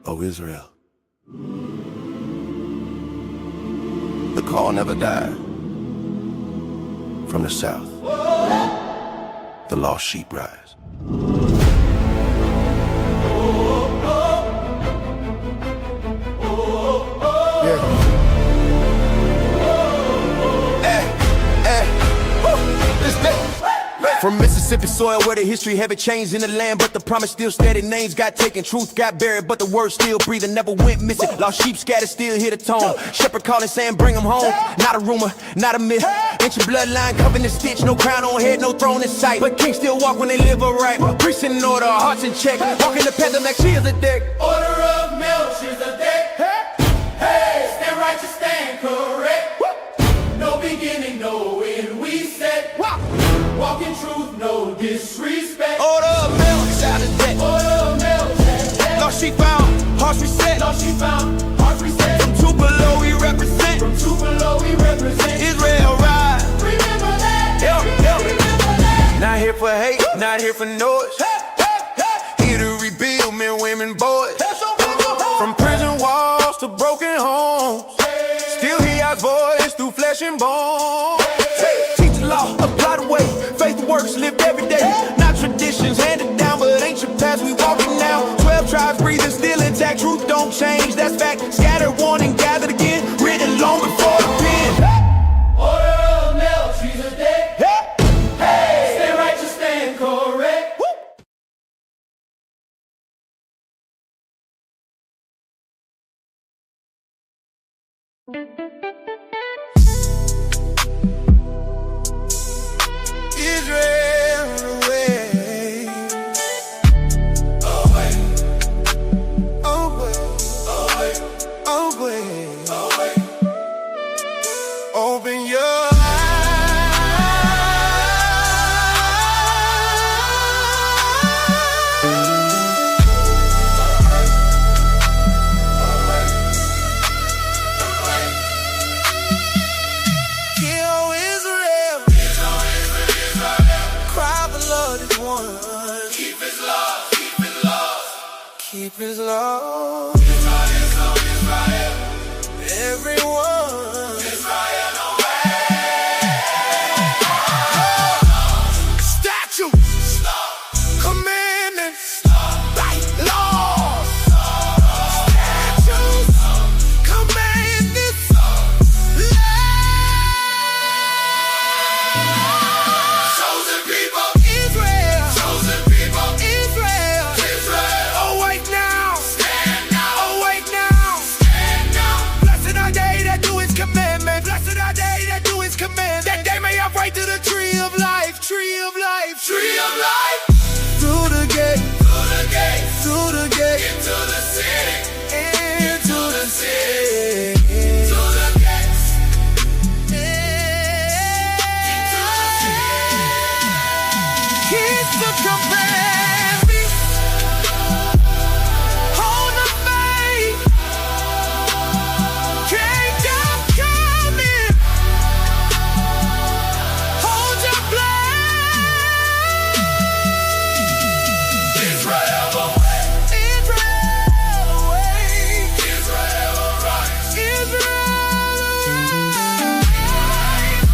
O Israel. The call never died. From the south, the lost sheep rise. From Mississippi soil where the history haven't changed in the land, but the promise still steady. Names got taken, truth got buried, but the word still breathing, never went missing. Lost sheep scattered, still hear the tone. Shepherd calling, saying bring them home. Not a rumor, not a myth. Ancient bloodline covered in stitch, no crown on head, no throne in sight. But kings still walk when they live upright. Priests in order, hearts in check. Walking the path of Melchizedek. Order of Melchizedek. Hey, stand righteous, stand correct. No beginning, no end, we said. Walk in truth, no disrespect. Order of Melchizedek. Order of Melchizedek. Lost sheep found, hearts reset. Lost sheep found, hearts reset. From Tupelo we represent. From Tupelo we represent. Israel rise. Remember that. Remember that. Not here for hate, not here for noise. Here to rebuild men, women, boys. From prison walls to broken homes. Still hear our voice through flesh and bone. Teach the law, apply the way. Faith works, lived every day. Not traditions handed down, but ancient paths we walking now. 12 tribes breathing, still intact. Truth don't change, that's fact. Scattered, warned, and gathered again. Written long before the pen. Order of Melchizedek. Hey, stand righteous, stand correct. Israel away. Away, Away, away, away. away. Open your keep his love. Israel, Israel, Everyone. Israel away. Statutes, commandments, right laws. Statutes, commandments, Chosen people, Israel, chosen people, Israel. Israel. Awake now, Stand now, awake now. stand now. Blessed are they that do his commandments. Blessed are they that do his commandments. That they may have right to the tree of life, tree of life. Tree of life, Through the gate, through the gate, through the gate, into the city, into the city. to the gates, Keep the commandments. Hold the faith. Kingdom coming. Hold your blade. Israel away, Israel awake. Israel arise. Israel awake.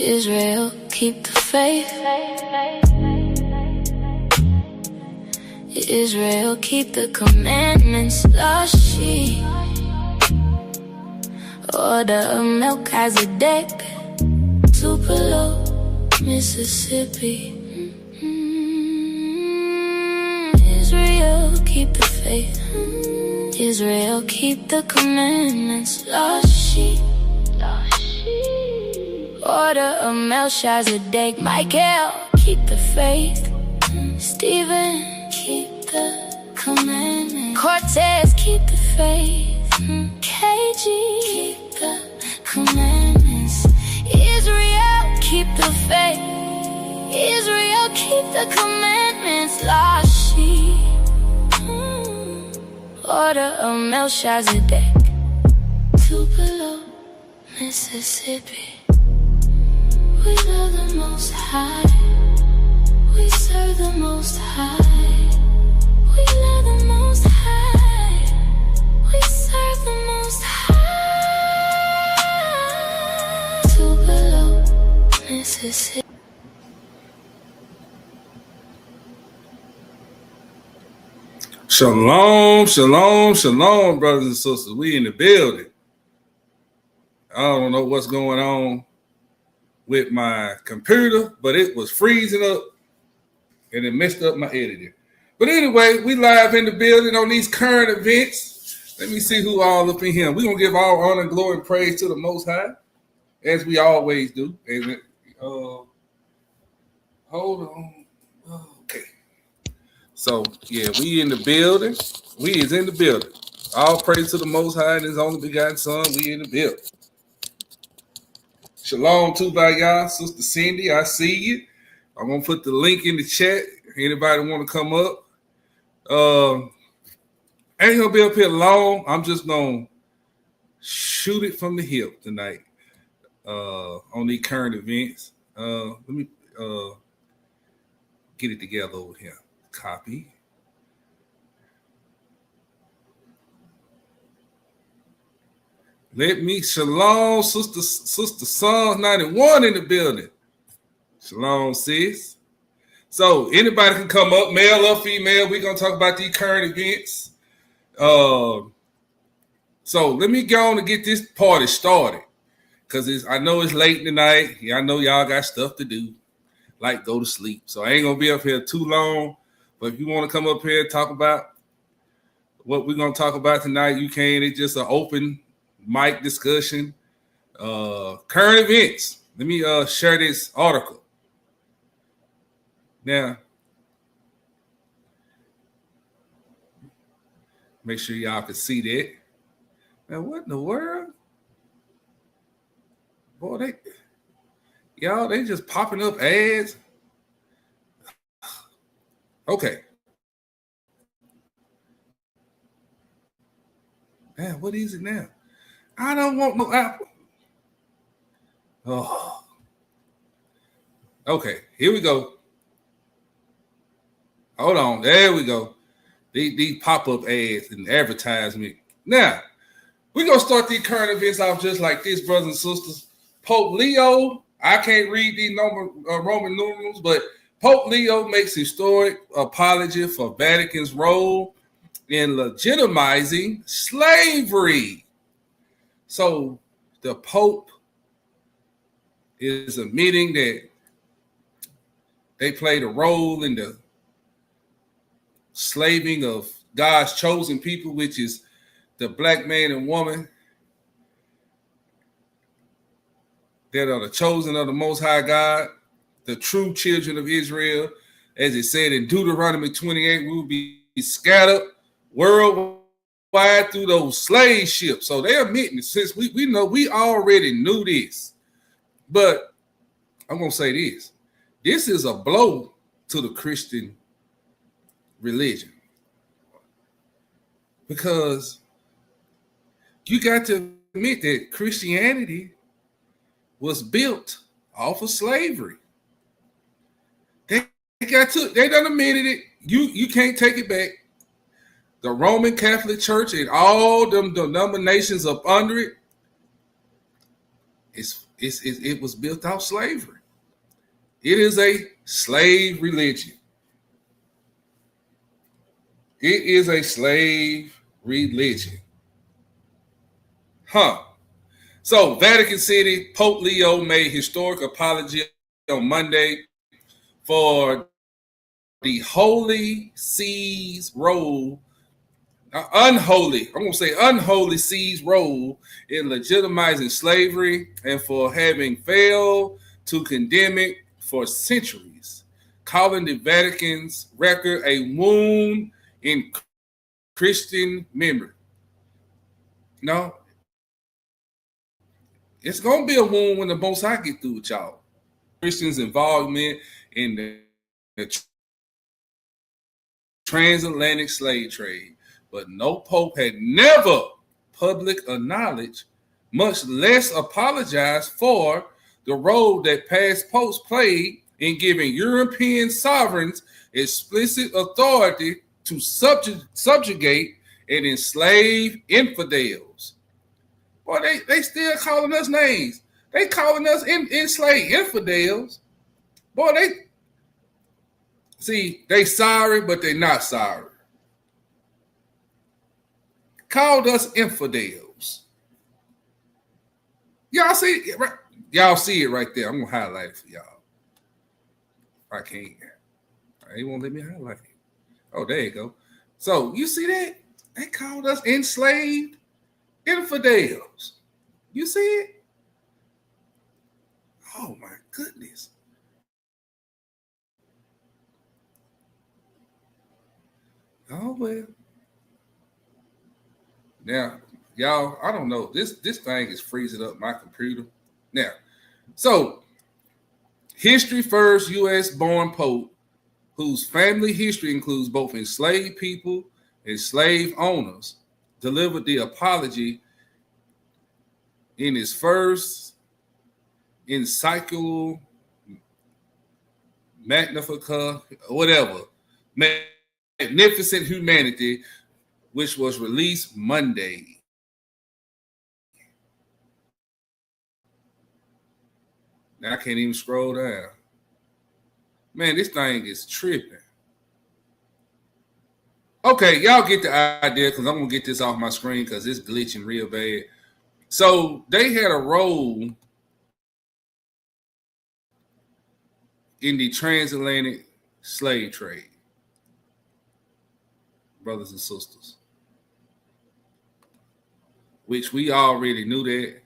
Israel, keep the faith. Israel, keep the commandments. Lost sheep. Order of Melchizedek. Tupelo, Mississippi. Israel, keep the faith. Israel, keep the commandments. Lost sheep. Order of Melchizedek. Michael, keep the faith. Stephen, keep the commandments. Cortez, keep the faith. KG, keep the commandments. Israel, keep the faith. Israel, keep the commandments. Lost sheep. Order of Melchizedek. Tupelo, Mississippi. We love the Most High. We serve the Most High. We love the Most High. We serve the Most High. Tupelo, Mississippi. Shalom, shalom, shalom, brothers and sisters. We in the building. I don't know what's going on with my computer, but it was freezing up and it messed up my editing. But anyway, we live in the building on these current events. Let me see who all up in here. We're going to give all honor, glory, and praise to the Most High, as we always do. Amen. Hold on. Okay. So, yeah, we in the building. We is in the building. All praise to the Most High and His only begotten Son. We in the building. Shalom to by y'all, Sister Cindy. I see you. I'm gonna put the link in the chat. Anybody want to come up? I ain't gonna be up here long. I'm just gonna shoot it from the hip tonight on the current events. Let me get it together over here. Copy. Let me shalom, Sister Psalms 91 in the building. Shalom, sis. So anybody can come up, male or female. We're gonna talk about these current events. So let me go on and get this party started, because I know it's late tonight. Yeah, I know y'all got stuff to do, like go to sleep. So I ain't gonna be up here too long. But if you want to come up here and talk about what we're gonna talk about tonight, you can. It's just an open mic discussion. Current events. Let me share this article. Now, make sure y'all can see that. Now, what in the world? Boy, they just popping up ads. Okay. Man, what is it now? I don't want no Apple. Oh. Okay, here we go. Hold on. There we go. These pop-up ads and advertisement. Now, we're going to start these current events off just like this, brothers and sisters. Pope Leo, I can't read these Roman numerals, but Pope Leo makes historic apology for Vatican's role in legitimizing slavery. So the Pope is admitting that they played a role in the slaving of God's chosen people, which is the black man and woman that are the chosen of the Most High God, the true children of Israel. As it said in Deuteronomy 28, we will be scattered worldwide through those slave ships. So they're admitting it, since we know, we already knew this. But I'm going to say this. This is a blow to the Christian religion, because you got to admit that Christianity was built off of slavery. They done admitted it. You can't take it back. The Roman Catholic Church and all them denominations up under it, it was built off slavery. It is a slave religion. It is a slave religion. So Vatican City, Pope Leo made historic apology on Monday for the Holy See's role, unholy See's role in legitimizing slavery and for having failed to condemn it for centuries, calling the Vatican's record a wound in Christian memory. No, it's going to be a wound when the Most High get through with y'all. Christians' involvement in the transatlantic slave trade, but no pope had never public acknowledged, much less apologized for the role that past popes played in giving European sovereigns explicit authority to subjugate and enslave infidels. Boy, they still calling us names. They calling us enslaved infidels. Boy, they sorry, but they not sorry. Called us infidels. Y'all see it right? Y'all see it right there. I'm gonna highlight it for y'all. I can't. They won't let me highlight it. Oh, there you go. So you see that? They called us enslaved infidels. You see it? Oh my goodness. Oh well. Now, y'all, I don't know. This thing is freezing up my computer. Now, so history first U.S. born pope, whose family history includes both enslaved people and slave owners, delivered the apology in his first encyclical Magnificat, whatever, Magnificent Humanity, which was released Monday. Now I can't even scroll down. Man, this thing is tripping. Okay, y'all get the idea because I'm going to get this off my screen because it's glitching real bad. So they had a role in the transatlantic slave trade, brothers and sisters, which we already knew that.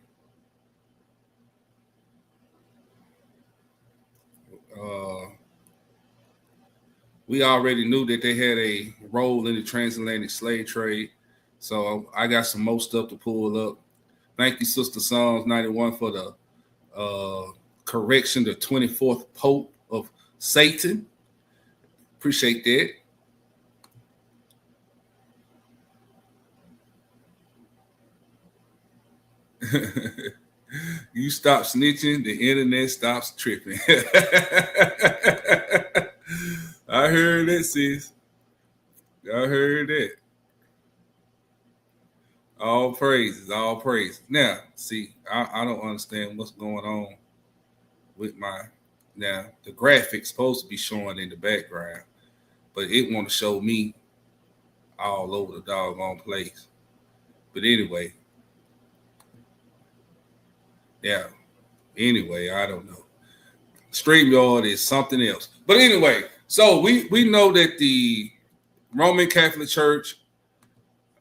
We already knew that they had a role in the transatlantic slave trade. So I got some more stuff to pull up. Thank you, Sister Psalms 91, for the correction, the 24th Pope of Satan. Appreciate that. You stop snitching, the internet stops tripping. I heard that, sis. I heard that. All praises, all praises. Now, see, I don't understand what's going on with now the graphics supposed to be showing in the background, but it want to show me all over the doggone place. But anyway, yeah. Anyway, I don't know. StreamYard is something else. But anyway, so we know that the Roman Catholic Church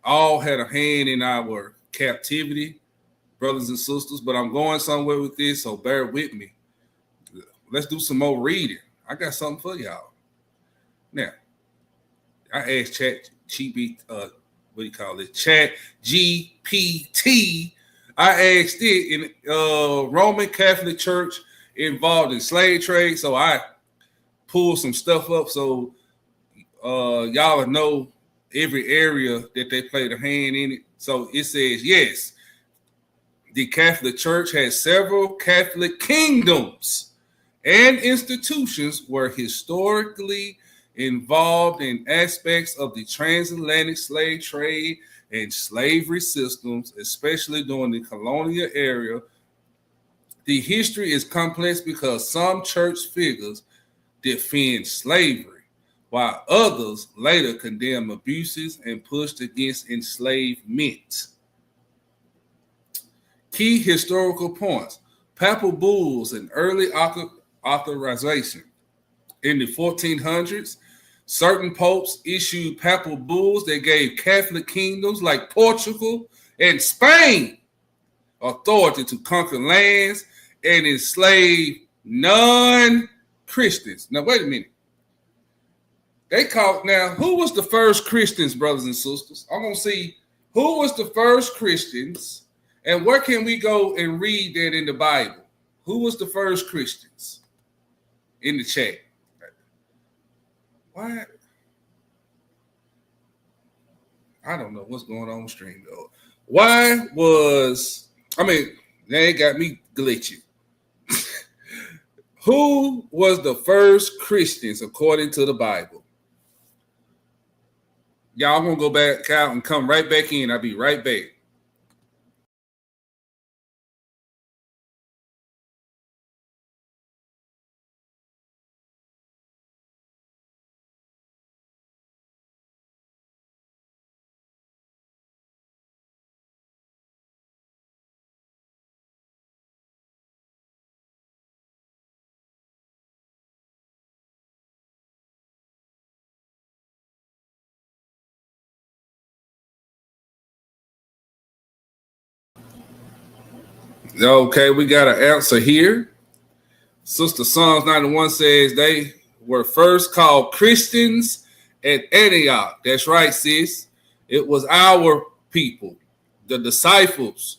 all had a hand in our captivity, brothers and sisters, but I'm going somewhere with this, so bear with me. Let's do some more reading. I got something for y'all. Now, I asked Chat GPT. I asked it in Roman Catholic Church involved in slave trade, so I pulled some stuff up so y'all know every area that they played a hand in it. So it says, yes, the Catholic Church has several Catholic kingdoms and institutions were historically involved in aspects of the transatlantic slave trade and slavery systems, especially during the colonial era, The history is complex because some church figures defend slavery, while others later condemn abuses and pushed against enslavement. Key historical points. Papal bulls and early authorization. In the 1400s, certain popes issued papal bulls that gave Catholic kingdoms like Portugal and Spain authority to conquer lands and enslave non-Christians. Now, wait a minute. Who was the first Christians, brothers and sisters? I'm going to see who was the first Christians and where can we go and read that in the Bible? Who was the first Christians? In the chat. Why? I don't know what's going on stream though. They got me glitching. Who was the first Christians according to the Bible? Y'all gonna go back out and come right back in. I'll be right back. Okay, we got an answer here. Sister Psalms 91 says they were first called Christians at Antioch. That's right, sis. It was our people. The disciples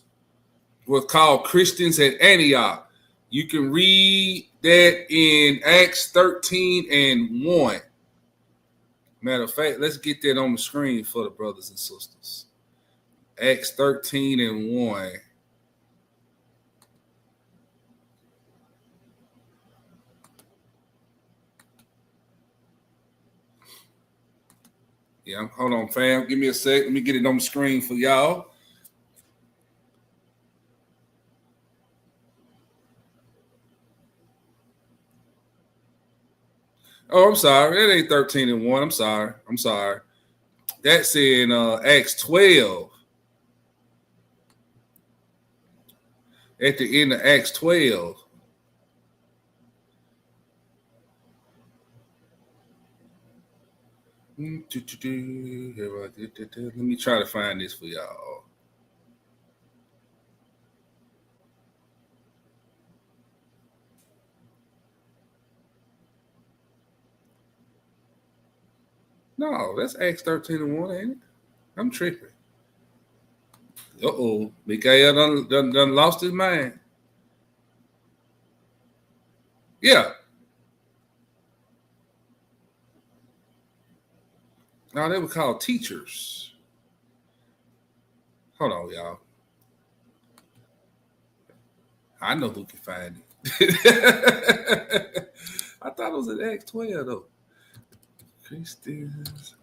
were called Christians at Antioch. You can read that in Acts 13 and 1. Matter of fact, let's get that on the screen for the brothers and sisters. Acts 13 and 1. Yeah, hold on, fam. Give me a sec. Let me get it on the screen for y'all. Oh, I'm sorry. That ain't 13 and 1. I'm sorry. That's in Acts 12. At the end of Acts 12. Let me try to find this for y'all. No, that's Acts 13 and 1, ain't it? I'm tripping. Uh-oh. Mikael done lost his mind. Yeah. No, they were called teachers. Hold on, y'all. I know who can find it. I thought it was in Acts 12, though. Christians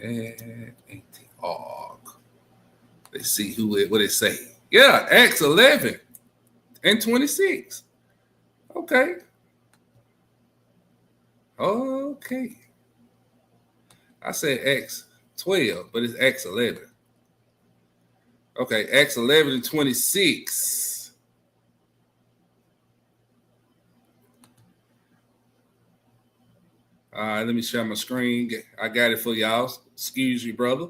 and Antioch. Let's see what it say. Yeah, Acts 11 and 26. Okay. I said Acts 12, but it's Acts 11. Okay, Acts 11 and 26. All right, let me share my screen. I got it for y'all. Excuse me, brother.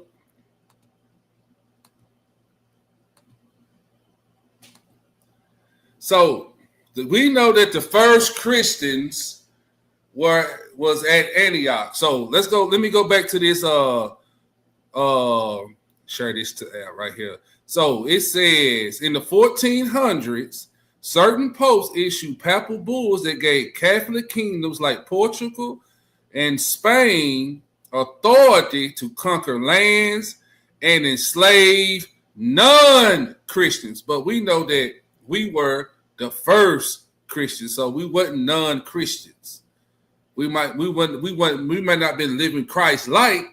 So we know that the first Christians was at Antioch. So let's go. Let me go back to this. Share this right here. So it says in the 1400s, certain popes issued papal bulls that gave Catholic kingdoms like Portugal and Spain authority to conquer lands and enslave non-Christians. But we know that we were the first Christians, so we weren't non-Christians. We might not have been living Christ-like,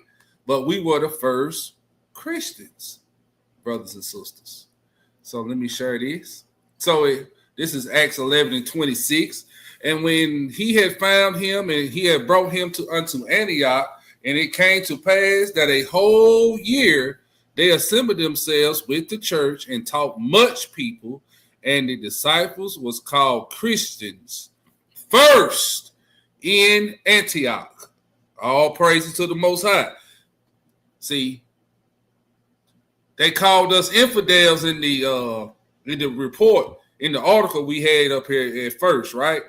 but we were the first Christians, brothers and sisters. So let me share this. So this is Acts 11:26. And when he had found him and he had brought him unto Antioch, and it came to pass that a whole year they assembled themselves with the church and taught much people, and the disciples was called Christians first in Antioch. All praises to the Most High. See, they called us infidels in the report, in the article we had up here at first, right?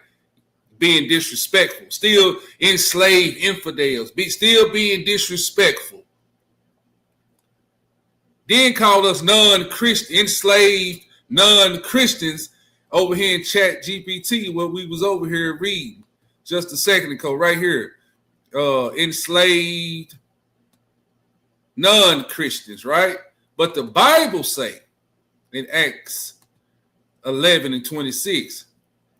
Being disrespectful, still enslaved infidels, still being disrespectful. Then called us non-Christian, enslaved non-Christians over here in Chat GPT, what we was over here reading just a second ago, right here. Enslaved non-Christians, right? But the Bible say in Acts 11:26,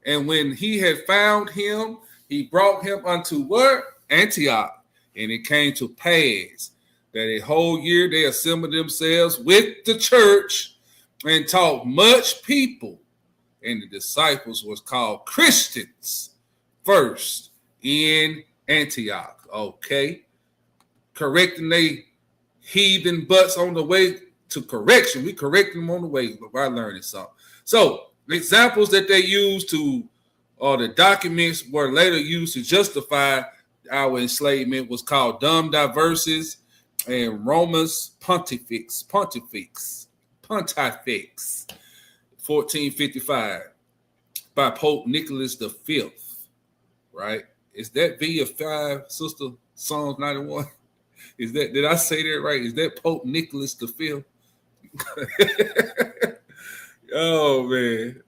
and when he had found him, he brought him unto what? Antioch. And it came to pass that a whole year they assembled themselves with the church and taught much people. And the disciples was called Christians first in Antioch. Okay. Correcting they heathen butts on the way to correction. We correct them on the way by learning something. So the examples that they used or the documents were later used to justify our enslavement was called Dum Diversis and Romus Pontifex, 1455, by Pope Nicholas V, right? Is that V5, Sister Psalms 91? Did I say that right? Is that Pope Nicholas V? Oh, man.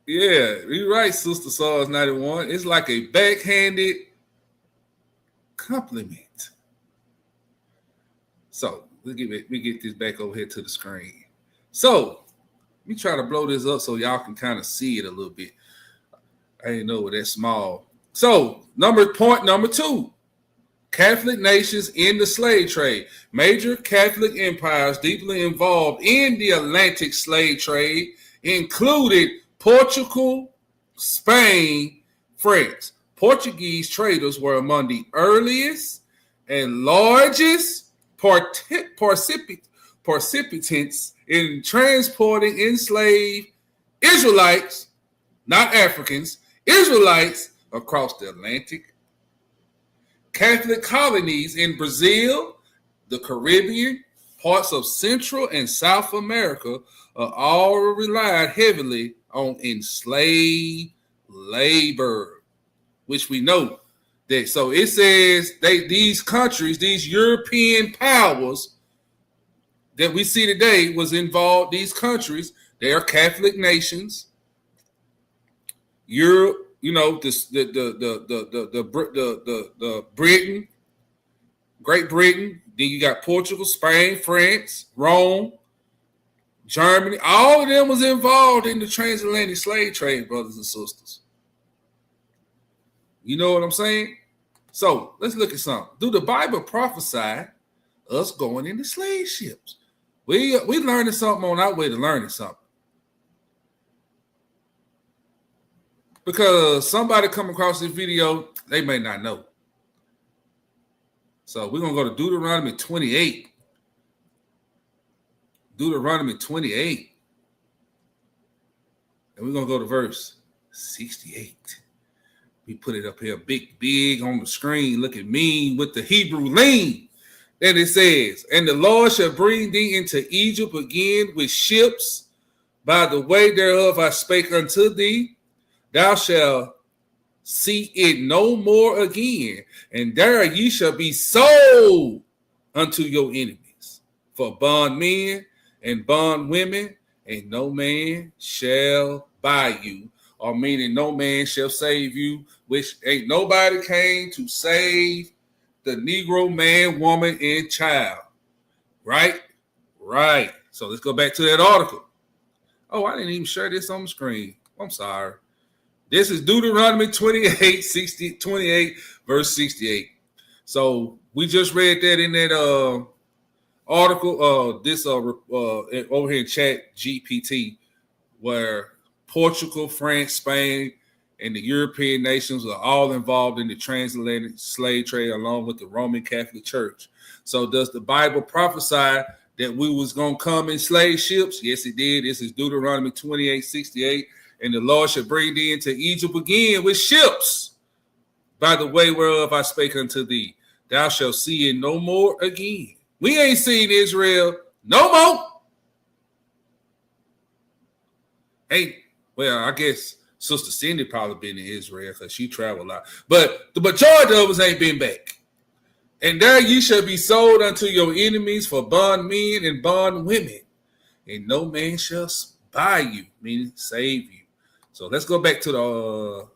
Yeah, you're right, Sister Psalms 91. It's like a backhanded compliment. So let me get this back over here to the screen. So let me try to blow this up so y'all can kind of see it a little bit. I didn't know it that small. So point number 2. Catholic nations in the slave trade. Major Catholic empires deeply involved in the Atlantic slave trade included Portugal, Spain, France. Portuguese traders were among the earliest and largest participants in transporting enslaved Israelites, not Africans, Israelites across the Atlantic. Catholic colonies in Brazil, the Caribbean, parts of Central and South America all relied heavily on enslaved labor, which we know that. So it says these countries, these European powers that we see today was involved. These countries, they are Catholic nations. Europe. You know, the Britain, Great Britain. Then you got Portugal, Spain, France, Rome, Germany. All of them was involved in the transatlantic slave trade, brothers and sisters. You know what I'm saying? So let's look at something. Do the Bible prophesy us going into slave ships? We learning something on our way to learning something. Because somebody come across this video, they may not know. So we're going to go to Deuteronomy 28. Deuteronomy 28. And we're going to go to verse 68. We put it up here big on the screen. Look at me with the Hebrew lean. And it says, and the Lord shall bring thee into Egypt again with ships. By the way thereof I spake unto thee. Thou shalt see it no more again, and there ye shall be sold unto your enemies for bondmen and bondwomen, and no man shall buy you, or meaning no man shall save you, which ain't nobody came to save the Negro man, woman, and child. Right? Right. So let's go back to that article. Oh, I didn't even share this on the screen. I'm sorry. This is Deuteronomy 28, verse 68. So we just read that in that article, over here in Chat GPT, where Portugal, France, Spain, and the European nations are all involved in the transatlantic slave trade along with the Roman Catholic Church. So does the Bible prophesy that we was going to come in slave ships? Yes, it did. This is Deuteronomy 28:68. And the Lord shall bring thee into Egypt again with ships, by the way whereof I spake unto thee. Thou shalt see it no more again. We ain't seen Israel no more. Hey, well, I guess Sister Cindy probably been in Israel because she traveled a lot. But the majority of us ain't been back. And there ye shall be sold unto your enemies for bondmen and bondwomen. And no man shall buy you, meaning save you. So let's go back to the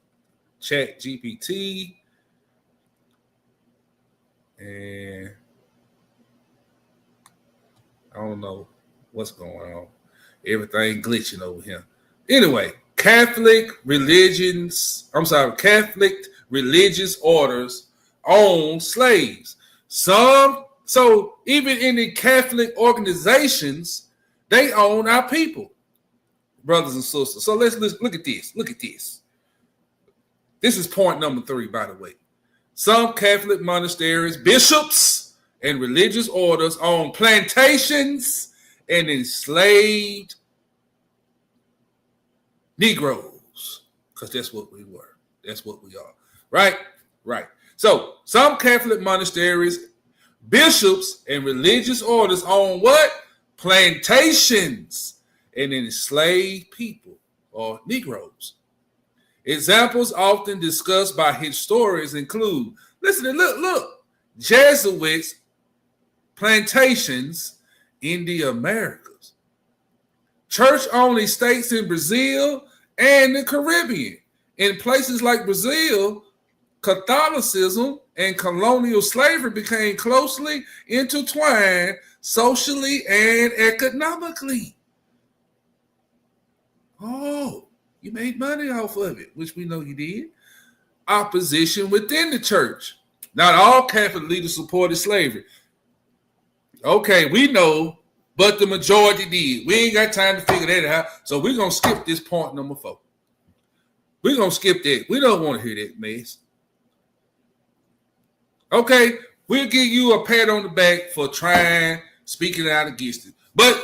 Chat GPT. And I don't know what's going on. Everything glitching over here. Anyway, Catholic religious orders own slaves. So even in the Catholic organizations, they own our people, brothers and sisters. So let's look at this. Look at this. This is point number 3, by the way. Some Catholic monasteries, bishops, and religious orders own plantations and enslaved Negroes, because that's what we were. That's what we are. Right? Right. So some Catholic monasteries, bishops, and religious orders own what? Plantations and enslaved people or Negroes. Examples often discussed by historians include, listen, look, Jesuits plantations in the Americas, church-only states in Brazil and the Caribbean. In places like Brazil, Catholicism and colonial slavery became closely intertwined socially and economically. Oh, you made money off of it, which we know you did. Opposition within the church. Not all Catholic leaders supported slavery. Okay, we know, but the majority did. We ain't got time to figure that out, so we're going to skip this point number 4. We're going to skip that. We don't want to hear that mess. Okay, we'll give you a pat on the back for speaking out against it. But,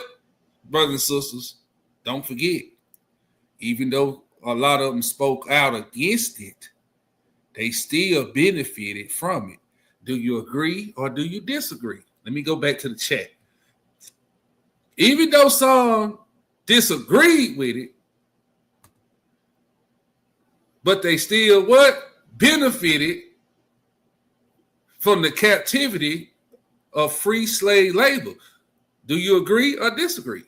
brothers and sisters, don't forget, even though a lot of them spoke out against it, they still benefited from it. Do you agree or do you disagree? Let me go back to the chat. Even though some disagreed with it, but they still benefited from the captivity of free slave labor. Do you agree or disagree?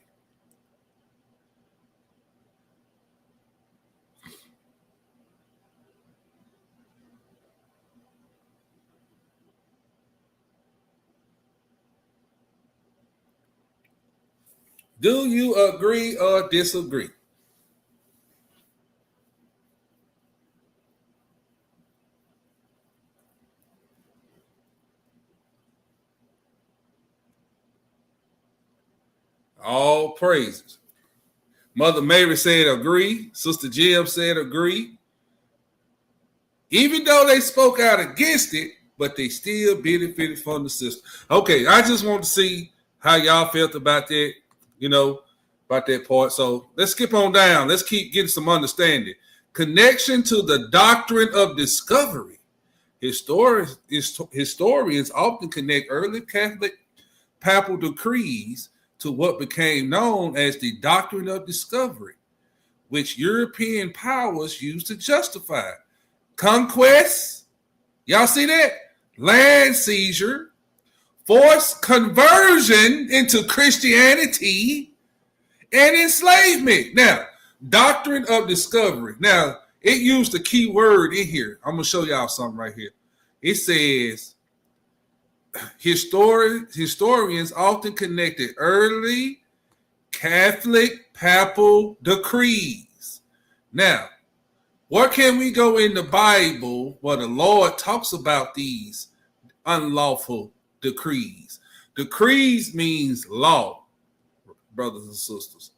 Do you agree or disagree? All praises. Mother Mary said agree. Sister Jim said agree. Even though they spoke out against it, but they still benefited from the system. Okay, I just want to see how y'all felt about that, about that part. So let's skip on down. Let's keep getting some understanding. Connection to the doctrine of discovery. Historians often connect early Catholic papal decrees to what became known as the doctrine of discovery, which European powers used to justify conquest. Y'all see that? Land seizure, forced conversion into Christianity, and enslavement. Now, doctrine of discovery. Now, it used a key word in here. I'm going to show y'all something right here. It says, historians often connected early Catholic papal decrees. Now, where can we go in the Bible where the Lord talks about these unlawful decrees. Decrees means law, brothers and sisters.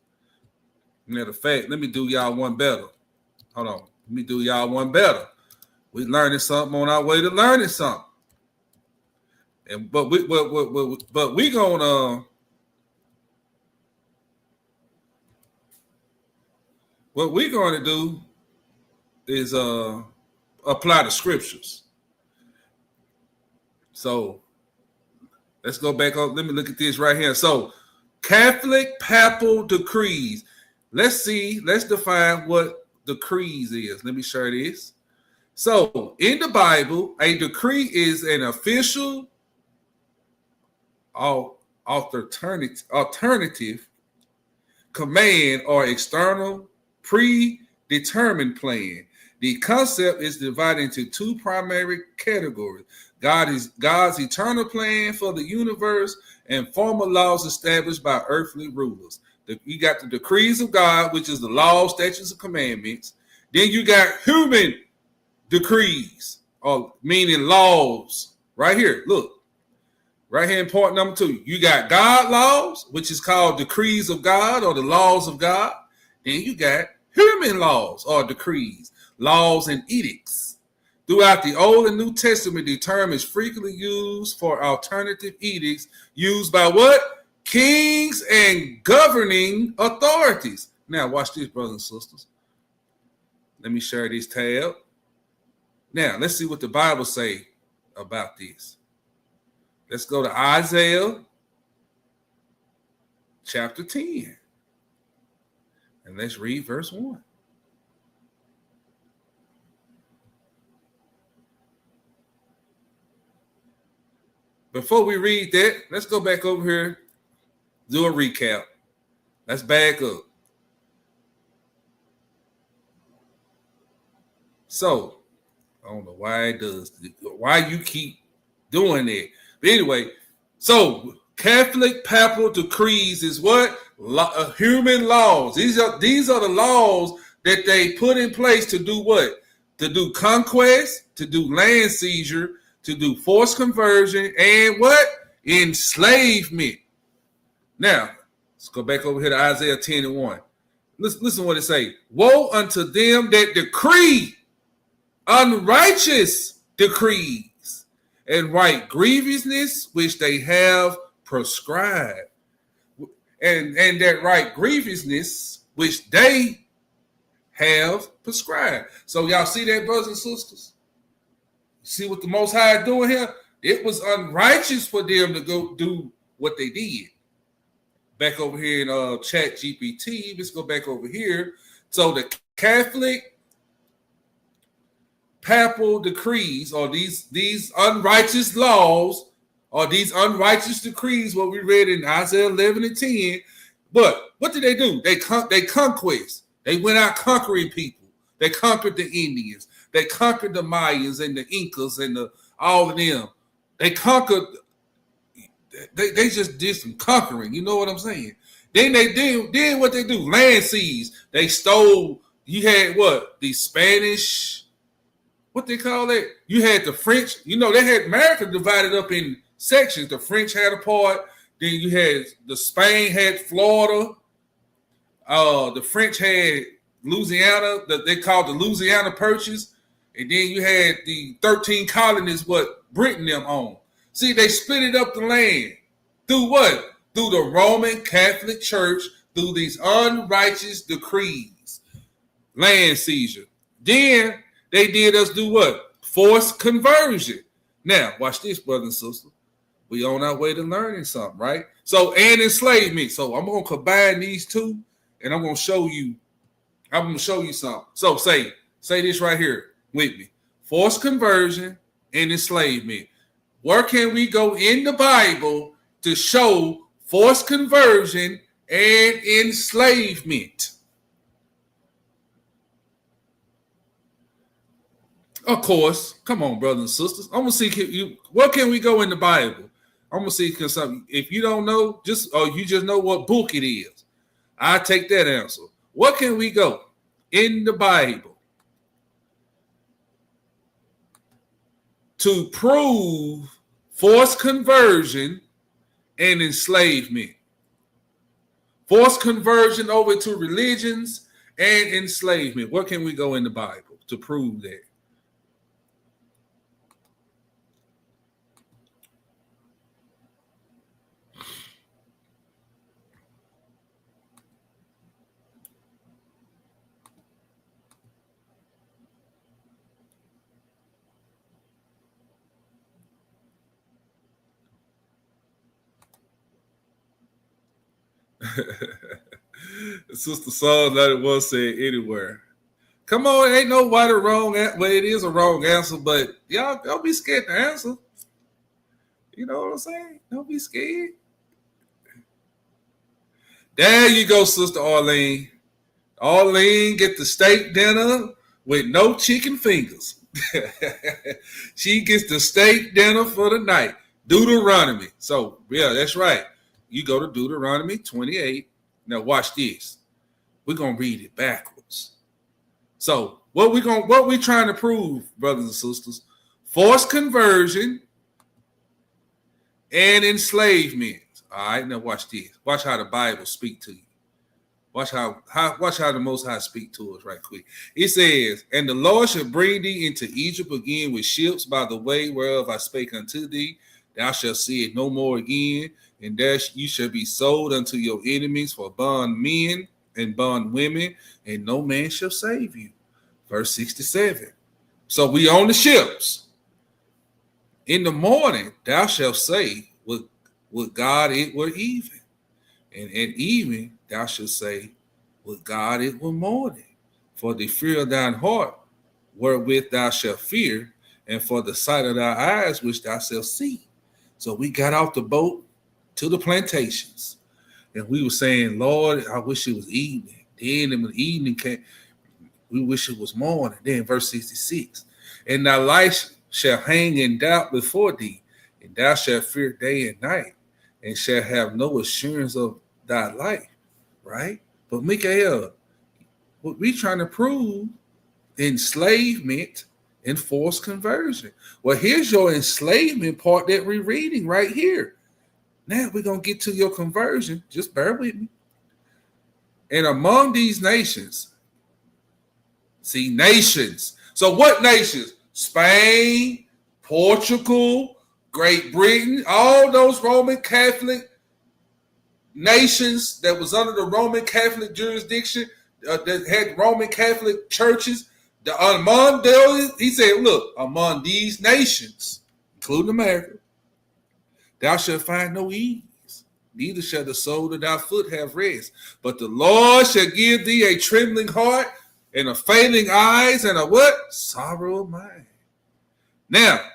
Matter of fact, let me do y'all one better. Hold on. Let me do y'all one better. We learning something on our way to learning something. And but we gonna what we're going to do is apply the scriptures. So let's go back up. Let me look at this right here. So Catholic papal decrees. Let's define what decrees is. Let me share this. So in the Bible, a decree is an official alternative command or external predetermined plan. The concept is divided into two primary categories. God's eternal plan for the universe and formal laws established by earthly rulers. You got the decrees of God, which is the laws, statutes, and commandments. Then you got human decrees, or meaning laws. Right here, look. Right here in point number 2. You got God laws, which is called decrees of God or the laws of God. Then you got human laws or decrees, laws and edicts. Throughout the Old and New Testament, the term is frequently used for alternative edicts used by what? Kings and governing authorities. Now, watch this, brothers and sisters. Let me share this tab. Now, let's see what the Bible say about this. Let's go to Isaiah chapter 10. And let's read verse 1. Before we read that, let's go back over here, do a recap. Let's back up. So, I don't know why you keep doing that. But anyway, so Catholic papal decrees is what? Human laws. These are the laws that they put in place to do what? To do conquest, to do land seizure, to do forced conversion, and what? Enslavement. Now, let's go back over here to Isaiah 10 and 1. Listen what it say. Woe unto them that decree unrighteous decrees and write grievousness which they have prescribed. And that right grievousness which they have prescribed. So y'all see that, brothers and sisters? See what the Most High is doing here? It was unrighteous for them to go do what they did. Back over here in Chat GPT, let's go back over here. So the Catholic papal decrees, or these unrighteous laws, or these unrighteous decrees, what we read in Isaiah 11 and 10. But what did they do? They conquest. They went out conquering people. They conquered the Indians. They conquered the Mayans and the Incas and all of them. They conquered. They just did some conquering. You know what I'm saying? Then what they do? Land seize. They stole. You had what? The Spanish. What they call it? You had the French. You know, they had America divided up in sections. The French had a part. Then you had Spain had Florida. The French had Louisiana. They called the Louisiana Purchase. And then you had the 13 colonies what Britain them owned. See, they split up the land. Through what? Through the Roman Catholic Church, through these unrighteous decrees. Land seizure. Then they did us do what? Forced conversion. Now, watch this, brothers and sisters. We on our way to learning something, right? So, and enslavement. So I'm going to combine these two, and I'm going to show you something. So say this right here with me. Forced conversion and enslavement. Where can we go in the Bible to show forced conversion and enslavement? Of course. Come on, brothers and sisters. I'm going to see where can we go in the Bible? I'm going to see something. If you don't know, you just know what book it is. I take that answer. Where can we go in the Bible to prove forced conversion, and enslavement. Forced conversion over to religions and enslavement. What can we go in the Bible to prove that? Sister Saul, that it was said anywhere. Come on, ain't no right or wrong. Well, it is a wrong answer, but y'all don't be scared to answer. You know what I'm saying? Don't be scared. There you go, Sister Arlene. Arlene get the steak dinner with no chicken fingers. She gets the steak dinner for the night. Deuteronomy. So, yeah, that's right. You go to Deuteronomy 28. Now watch this. We're gonna read it backwards. So what we trying to prove, brothers and sisters? Forced conversion and enslavement. All right, now watch this. Watch how the Bible speak to you. Watch how the Most High speak to us right quick. It says, "And the Lord shall bring thee into Egypt again with ships by the way whereof I spake unto thee. Thou shalt see it no more again, and there you shall be sold unto your enemies for bond men and bond women, and no man shall save you." Verse 67. So we on the ships. In the morning thou shalt say, would God it were even. And at evening thou shalt say, would God it were morning. For the fear of thine heart, wherewith thou shalt fear, and for the sight of thy eyes, which thou shalt see. So we got off the boat to the plantations, and we were saying, Lord, I wish it was evening. Then when the evening came, we wish it was morning. Then verse 66, "And thy life shall hang in doubt before thee, and thou shalt fear day and night, and shalt have no assurance of thy life." Right? But Mikael, what we trying to prove, enslavement and forced conversion. Well, here's your enslavement part that we're reading right here. Now we're going to get to your conversion. Just bear with me. "And among these nations," see, nations. So what nations? Spain, Portugal, Great Britain, all those Roman Catholic nations that was under the Roman Catholic jurisdiction, that had Roman Catholic churches. Among those, he said, look, among these nations, including America, thou shalt find no ease, neither shall the sole of thy foot have rest. But the Lord shall give thee a trembling heart and a failing eyes and a what? Sorrow of mind. Now,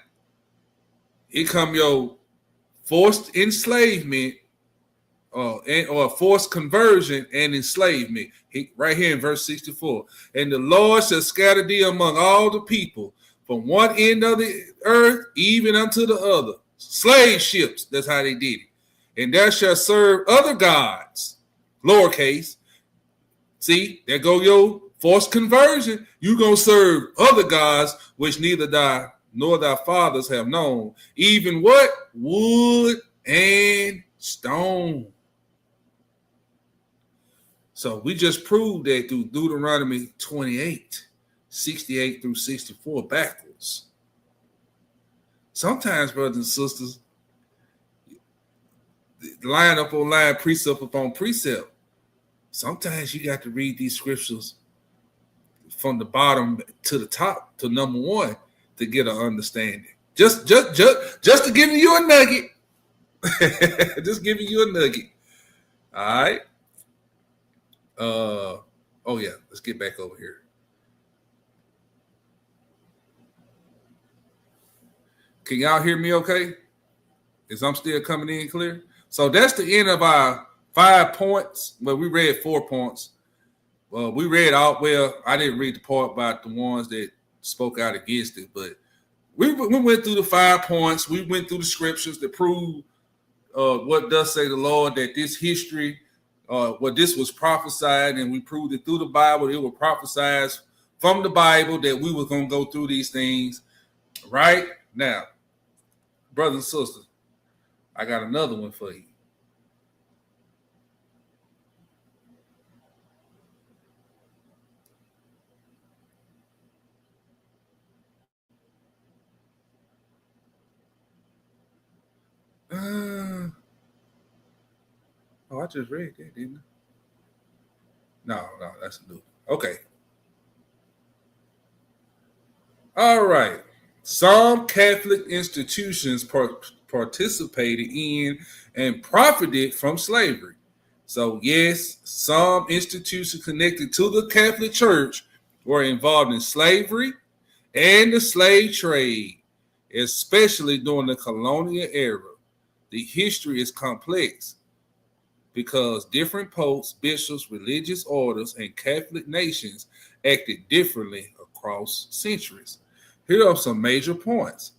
here come your forced enslavement or forced conversion and enslavement. Right here in verse 64. "And the Lord shall scatter thee among all the people, from one end of the earth even unto the other." Slave ships, that's how they did it. "And there shall serve other gods," lowercase. See, there go your forced conversion. You're going to serve other gods, which neither thy nor thy fathers have known, even what? Wood and stone. So we just proved that through Deuteronomy 28, 68 through 64 backwards. Sometimes, brothers and sisters, line up on line, precept upon precept. Sometimes you got to read these scriptures from the bottom to the top to number one to get an understanding. Just to give you a nugget. Just giving you a nugget. All right. Oh yeah, let's get back over here. Can y'all hear me okay? Is I'm still coming in clear? So that's the end of our 5 points. Well, we read 4 points. Well, we read out. Well, I didn't read the part about the ones that spoke out against it, but we went through the 5 points. We went through the scriptures that prove what does say the Lord, that this history, this was prophesied, and we proved it through the Bible. It was prophesied from the Bible that we were going to go through these things. Right now, Brothers and sisters, I got another one for you. I just read that, didn't I? No, that's a new. Okay. All right. Some Catholic institutions participated in and profited from slavery. So, yes, some institutions connected to the Catholic Church were involved in slavery and the slave trade, especially during the colonial era. The history is complex because different popes, bishops, religious orders, and Catholic nations acted differently across centuries. Here are some major points.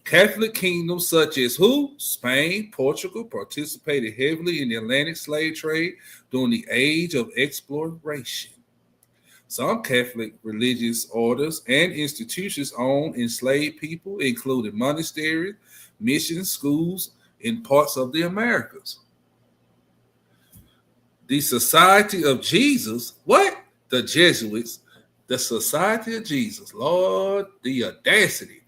Catholic kingdoms such as who? Spain, Portugal participated heavily in the Atlantic slave trade during the age of exploration. Some Catholic religious orders and institutions owned enslaved people, including monasteries, mission schools in parts of the Americas. The Society of Jesus, what? The Jesuits, the Society of Jesus, Lord, the audacity.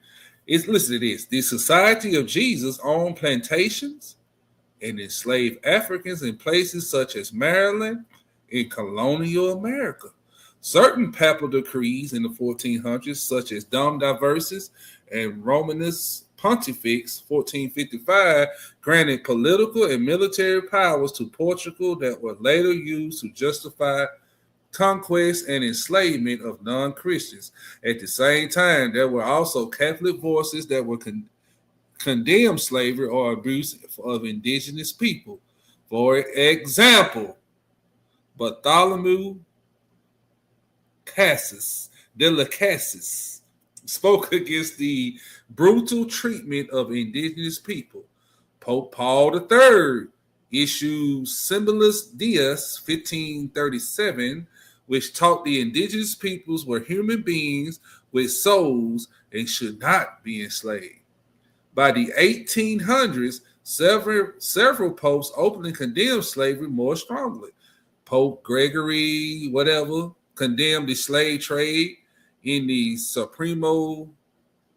Listen to this. The Society of Jesus owned plantations and enslaved Africans in places such as Maryland in colonial America. Certain papal decrees in the 1400s, such as Dom Diversis and Romanus Pontifex 1455, granted political and military powers to Portugal that were later used to justify conquest and enslavement of non-Christians. At the same time, there were also Catholic voices that were condemned slavery or abuse of indigenous people. For example, Bartholomew Cassis de las Casas spoke against the brutal treatment of indigenous people. Pope Paul III issued Symbolis Dias 1537, which taught the indigenous peoples were human beings with souls and should not be enslaved. By the 1800s, several popes openly condemned slavery more strongly. Pope Gregory, condemned the slave trade in the Supremo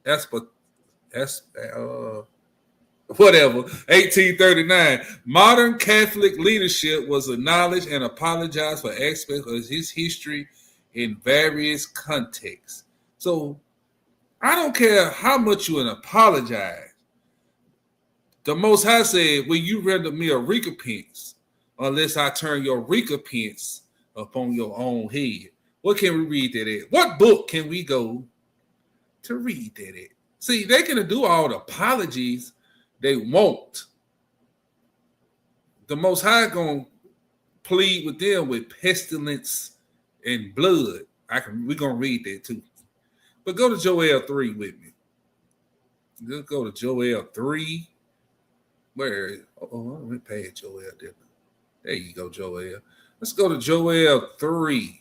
1839. Modern Catholic leadership was acknowledged and apologized for aspects of his history in various contexts. So I don't care how much you apologize. The Most High said, "Will you render me a recompense, unless I turn your recompense upon your own head?" What can we read that at? What book can we go to read that at? See, they can do all the apologies they won't. The Most High gonna plead with them with pestilence and blood. We're gonna read that too. But go to Joel 3 with me. Let's go to Joel 3. Where is it? Oh, I went past Joel, didn't I? There you go, Joel. Let's go to Joel 3.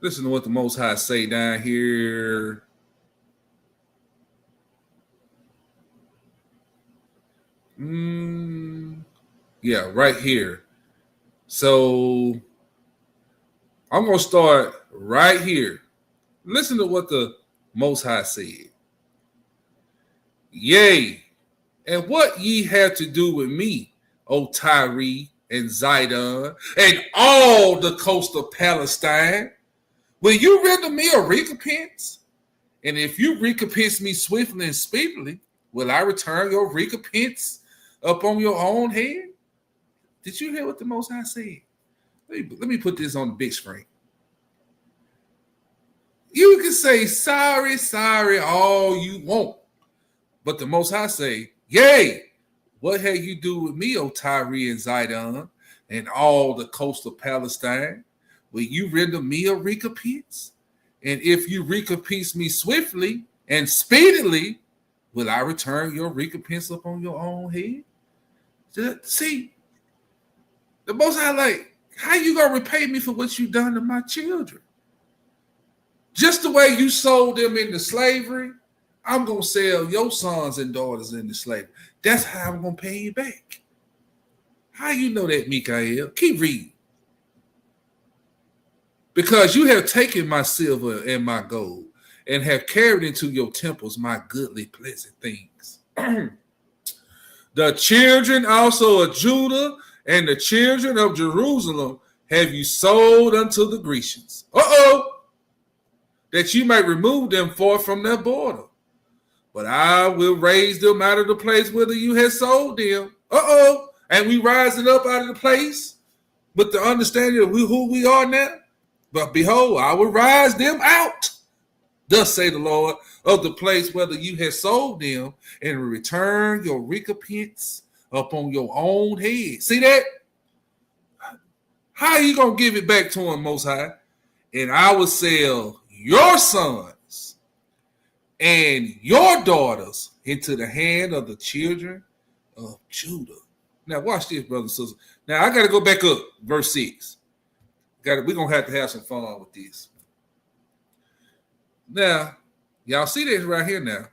Listen to what the Most High say down here. Yeah, right here. So I'm going to start right here. Listen to what the Most High said. Yea, and what ye have to do with me, O Tyre and Zidon, and all the coast of Palestine? Will you render me a recompense? And if you recompense me swiftly and speedily, will I return your recompense upon your own head? Did you hear what the Most High said? Let me put this on the big screen. You can say sorry all you want. But the Most High say, yea, what have you do with me, O Tyre and Zidon, and all the coast of Palestine? Will you render me a recompense? And if you recompense me swiftly and speedily, will I return your recompense upon your own head? See, the Most High like, how you gonna repay me for what you done to my children? Just the way you sold them into slavery, I'm going to sell your sons and daughters into slavery. That's how I'm going to pay you back. How you know that, Mikael? Keep reading. Because you have taken my silver and my gold and have carried into your temples my goodly pleasant things. The children also of Judah and the children of Jerusalem have you sold unto the Grecians. That you might remove them forth from their border. But I will raise them out of the place whither you have sold them. And we rising up out of the place with the understanding of who we are now. But behold, I will rise them out. Thus say the Lord, of the place whether you have sold them, and will return your recompense upon your own head. See that? How are you going to give it back to him, Most High? And I will sell your sons and your daughters into the hand of the children of Judah. Now watch this, brothers and sisters. Now I got to go back up, verse 6. We're going to have some fun with this. Now, y'all see this right here now.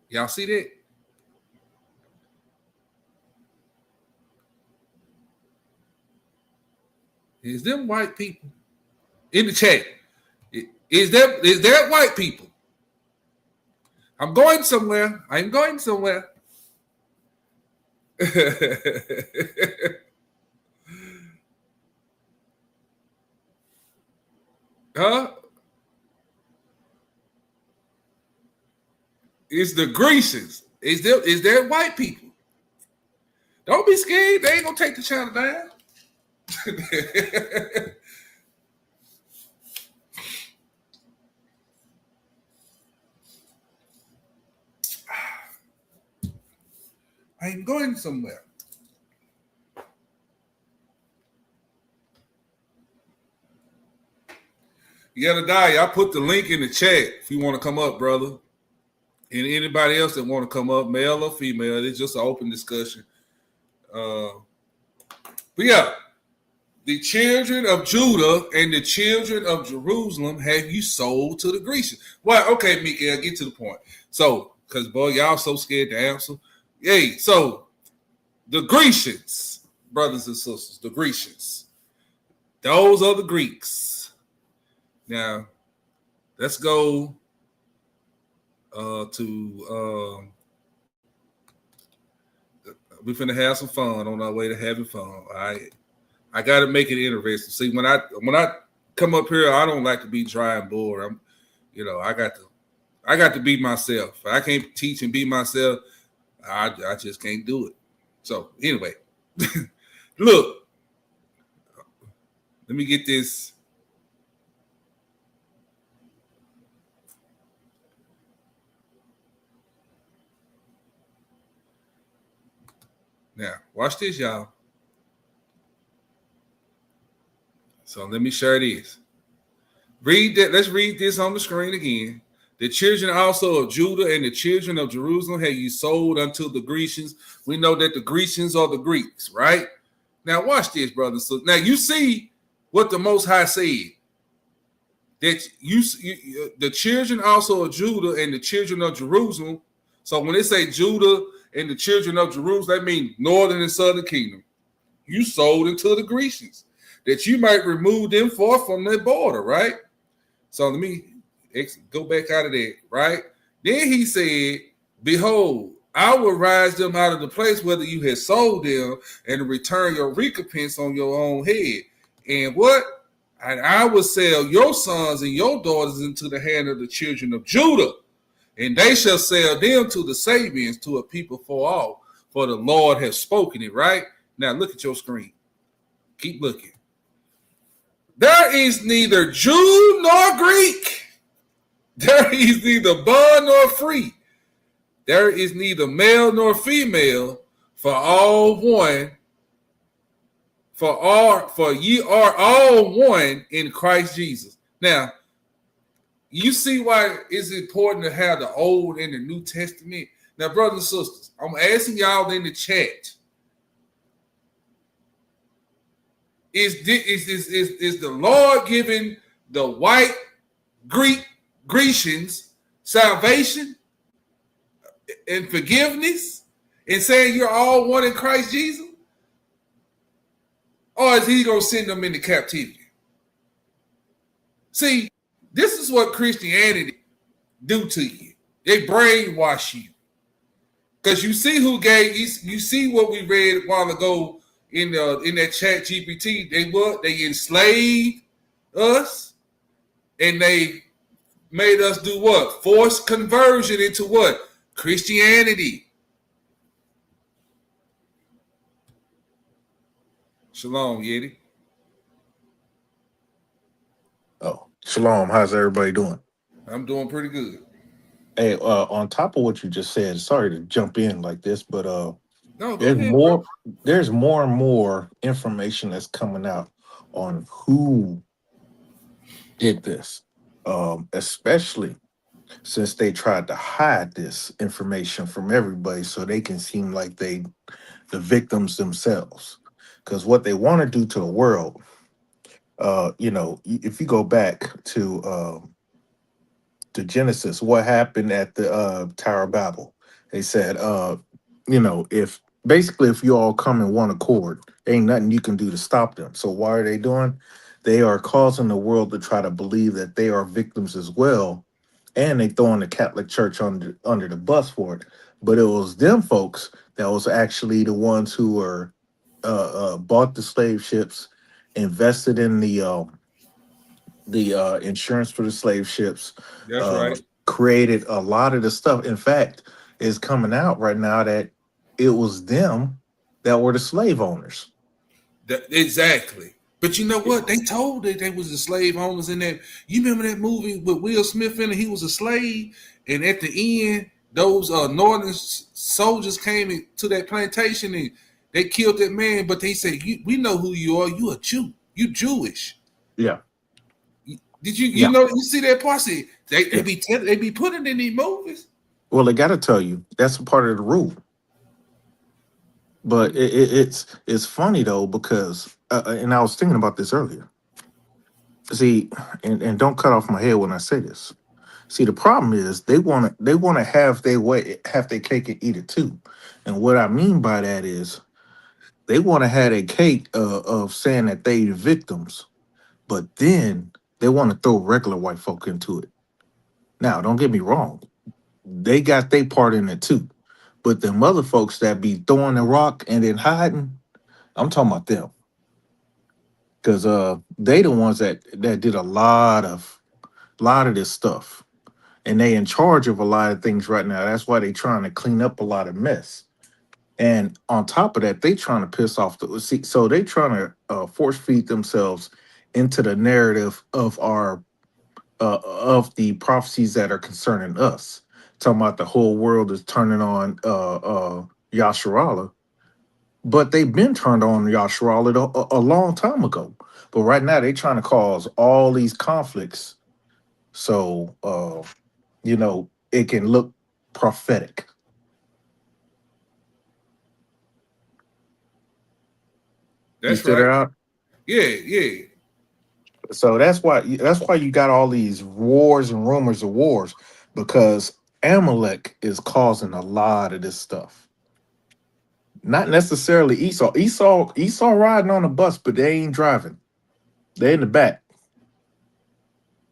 Y'all see that? Is them white people in the chat? Is that white people? I'm going somewhere. I'm going somewhere. Huh? It's the Grecians. Is there white people? Don't be scared. They ain't gonna take the channel down. I'm going somewhere. Yedadiah, I put the link in the chat if you want to come up, brother. And anybody else that want to come up, male or female, it's just an open discussion. But yeah, the children of Judah and the children of Jerusalem have you sold to the Grecians. Well, okay, Mikael, get to the point. So, because, boy, y'all so scared to answer. Hey, so the Grecians, brothers and sisters, the Grecians, those are the Greeks. Now, let's go to we're finna have some fun on our way to having fun. All right. I gotta make it interesting. See, when I come up here, I don't like to be dry and bored. I got to be myself. If I can't teach and be myself, I just can't do it. So anyway, look, let me get this. Now, watch this, y'all. So let me share this. Read that. Let's read this on the screen again. The children also of Judah and the children of Jerusalem have you sold unto the Grecians. We know that the Grecians are the Greeks, right? Now, watch this, brothers. So now you see what the Most High said. That the children also of Judah and the children of Jerusalem. So when they say Judah and the children of Jerusalem, that means northern and southern kingdom. You sold into the Grecians, that you might remove them forth from their border, right? So let me go back out of that, right? Then he said, behold, I will rise them out of the place whether you had sold them and return your recompense on your own head. And what? And I will sell your sons and your daughters into the hand of the children of Judah, and they shall sell them to the Sabians, to a people far off, for the Lord has spoken it, right? Now look at your screen. Keep looking. There is neither Jew nor Greek. There is neither bond nor free. There is neither male nor female, for all one. For ye are all one in Christ Jesus. Now, you see why it's important to have the Old and the New Testament. Now, brothers and sisters, I'm asking y'all in the chat. Is the Lord giving the white Greek Grecians salvation and forgiveness and saying you're all one in Christ Jesus? Or is he going to send them into captivity? See, this is what Christianity do to you. They brainwash you. Because you see who gave, you see what we read a while ago in that chat GPT. They enslaved us and they made us do what? Forced conversion into what? Christianity. Shalom, Yeti. Oh, shalom. How's everybody doing? I'm doing pretty good. Hey, on top of what you just said, sorry to jump in like this, but No, go there's ahead, more bro. there's more and more information that's coming out on who did this. Especially since they tried to hide this information from everybody so they can seem like they the victims themselves. Because what they want to do to the world, if you go back to Genesis, what happened at the Tower of Babel? They said, if you all come in one accord, ain't nothing you can do to stop them. So why are they doing? They are causing the world to try to believe that they are victims as well, and they throwing the Catholic Church under the bus for it. But it was them folks that was actually the ones who were bought the slave ships, invested in the insurance for the slave ships, That's right. created a lot of the stuff. In fact, it's coming out right now that it was them that were the slave owners. Exactly. But you know what? They told that they was the slave owners in that. You remember that movie with Will Smith in it? He was a slave, and at the end, those northern soldiers came to that plantation and they killed that man. But they said, "We know who you are. You a Jew. You Jewish." Yeah. Did you Yeah. know you see that part? See, they Yeah. be putting in these movies. Well, they got to tell you that's a part of the rule. But it's funny though because and I was thinking about this earlier. See, and don't cut off my head when I say this. See, the problem is they want to have their way, have their cake and eat it too. And what I mean by that is they want to have a cake of saying that they the victims, but then they want to throw regular white folk into it. Now, don't get me wrong, they got their part in it too. But them other folks that be throwing the rock and then hiding, I'm talking about them. Because they the ones that did a lot of this stuff. And they in charge of a lot of things right now. That's why they trying to clean up a lot of mess. And on top of that, they trying to piss off so they trying to force feed themselves into the narrative of the prophecies that are concerning us. Talking about the whole world is turning on Yasharallah, but they've been turned on Yasharallah a long time ago. But right now they trying to cause all these conflicts, so it can look prophetic. That's You figure right. out. Yeah. So that's why you got all these wars and rumors of wars, because Amalek is causing a lot of this stuff. Not necessarily Esau. Esau riding on a bus, but they ain't driving. They in the back.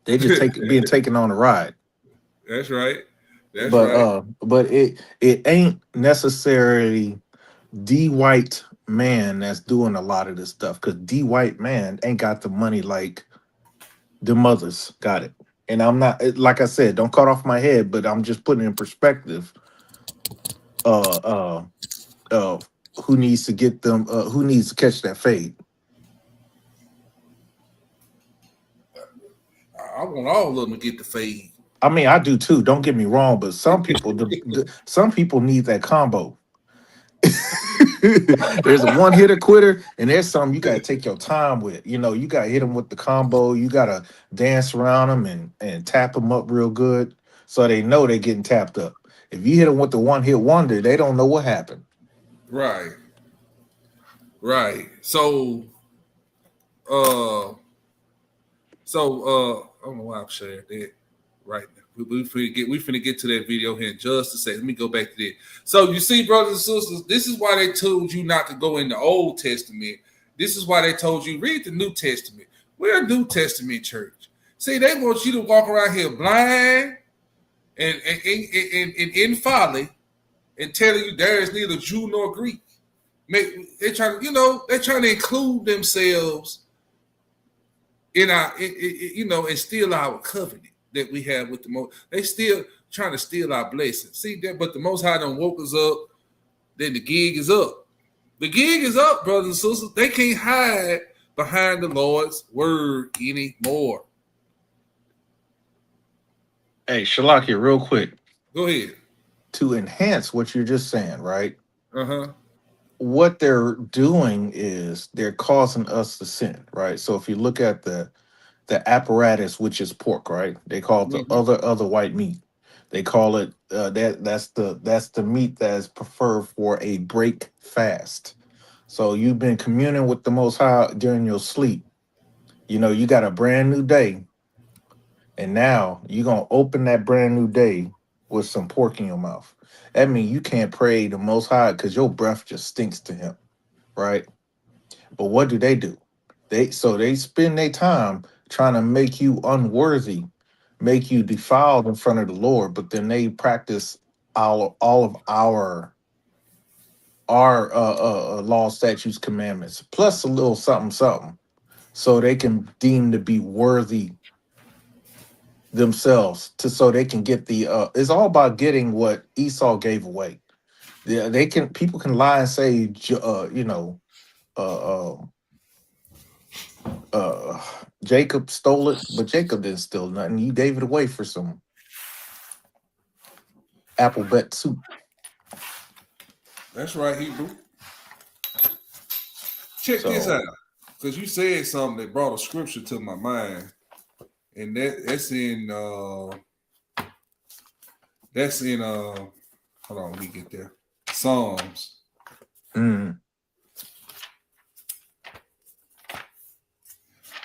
They just being taken on a ride. That's right. That's But right. but it ain't necessarily the white man that's doing a lot of this stuff, because the white man ain't got the money like the mothers got it. And I'm not, like I said, don't cut off my head, but I'm just putting in perspective uh uh who needs to get them who needs to catch that fade. I want all of them to get the fade. I mean, I do too, don't get me wrong, but some people some people need that combo. There's a one hitter quitter, and there's some you gotta take your time with. You gotta hit them with the combo. You gotta dance around them and tap them up real good, so they know they're getting tapped up. If you hit them with the one hit wonder, they don't know what happened. Right. So I don't know why I'm sharing that. right now. We finna get to that video here in just a second. Let me go back to that. So you see, brothers and sisters, this is why they told you not to go in the Old Testament. This is why they told you read the New Testament. We're a New Testament church. See, they want you to walk around here blind and in folly and telling you there is neither Jew nor Greek. They're trying to include themselves in our, and steal our covenant that we have with the Most. They still trying to steal our blessing. See that, but the Most High done woke us up. Then the gig is up. The gig is up, brothers and sisters. They can't hide behind the Lord's word anymore. Hey, Shalakia, real quick. Go ahead. To enhance what you're just saying, right? Uh-huh. What they're doing is they're causing us to sin, right? So if you look at the apparatus, which is pork, right? They call it the other white meat. They call it that's the meat that is preferred for a break fast. So you've been communing with the Most High during your sleep. You got a brand new day, and now you're gonna open that brand new day with some pork in your mouth. That means you can't pray the Most High because your breath just stinks to him, right? But what do? They spend their time trying to make you unworthy, make you defiled in front of the Lord, but then they practice all of our law, statutes, commandments, plus a little something, so they can deem to be worthy themselves, so they can get the it's all about getting what Esau gave away. Yeah, people can lie and say Jacob stole it, but Jacob didn't steal nothing. You gave it away for some apple butt soup. That's right, Hebrew. Check this out, because you said something that brought a scripture to my mind. And that's in hold on, let me get there. Psalms.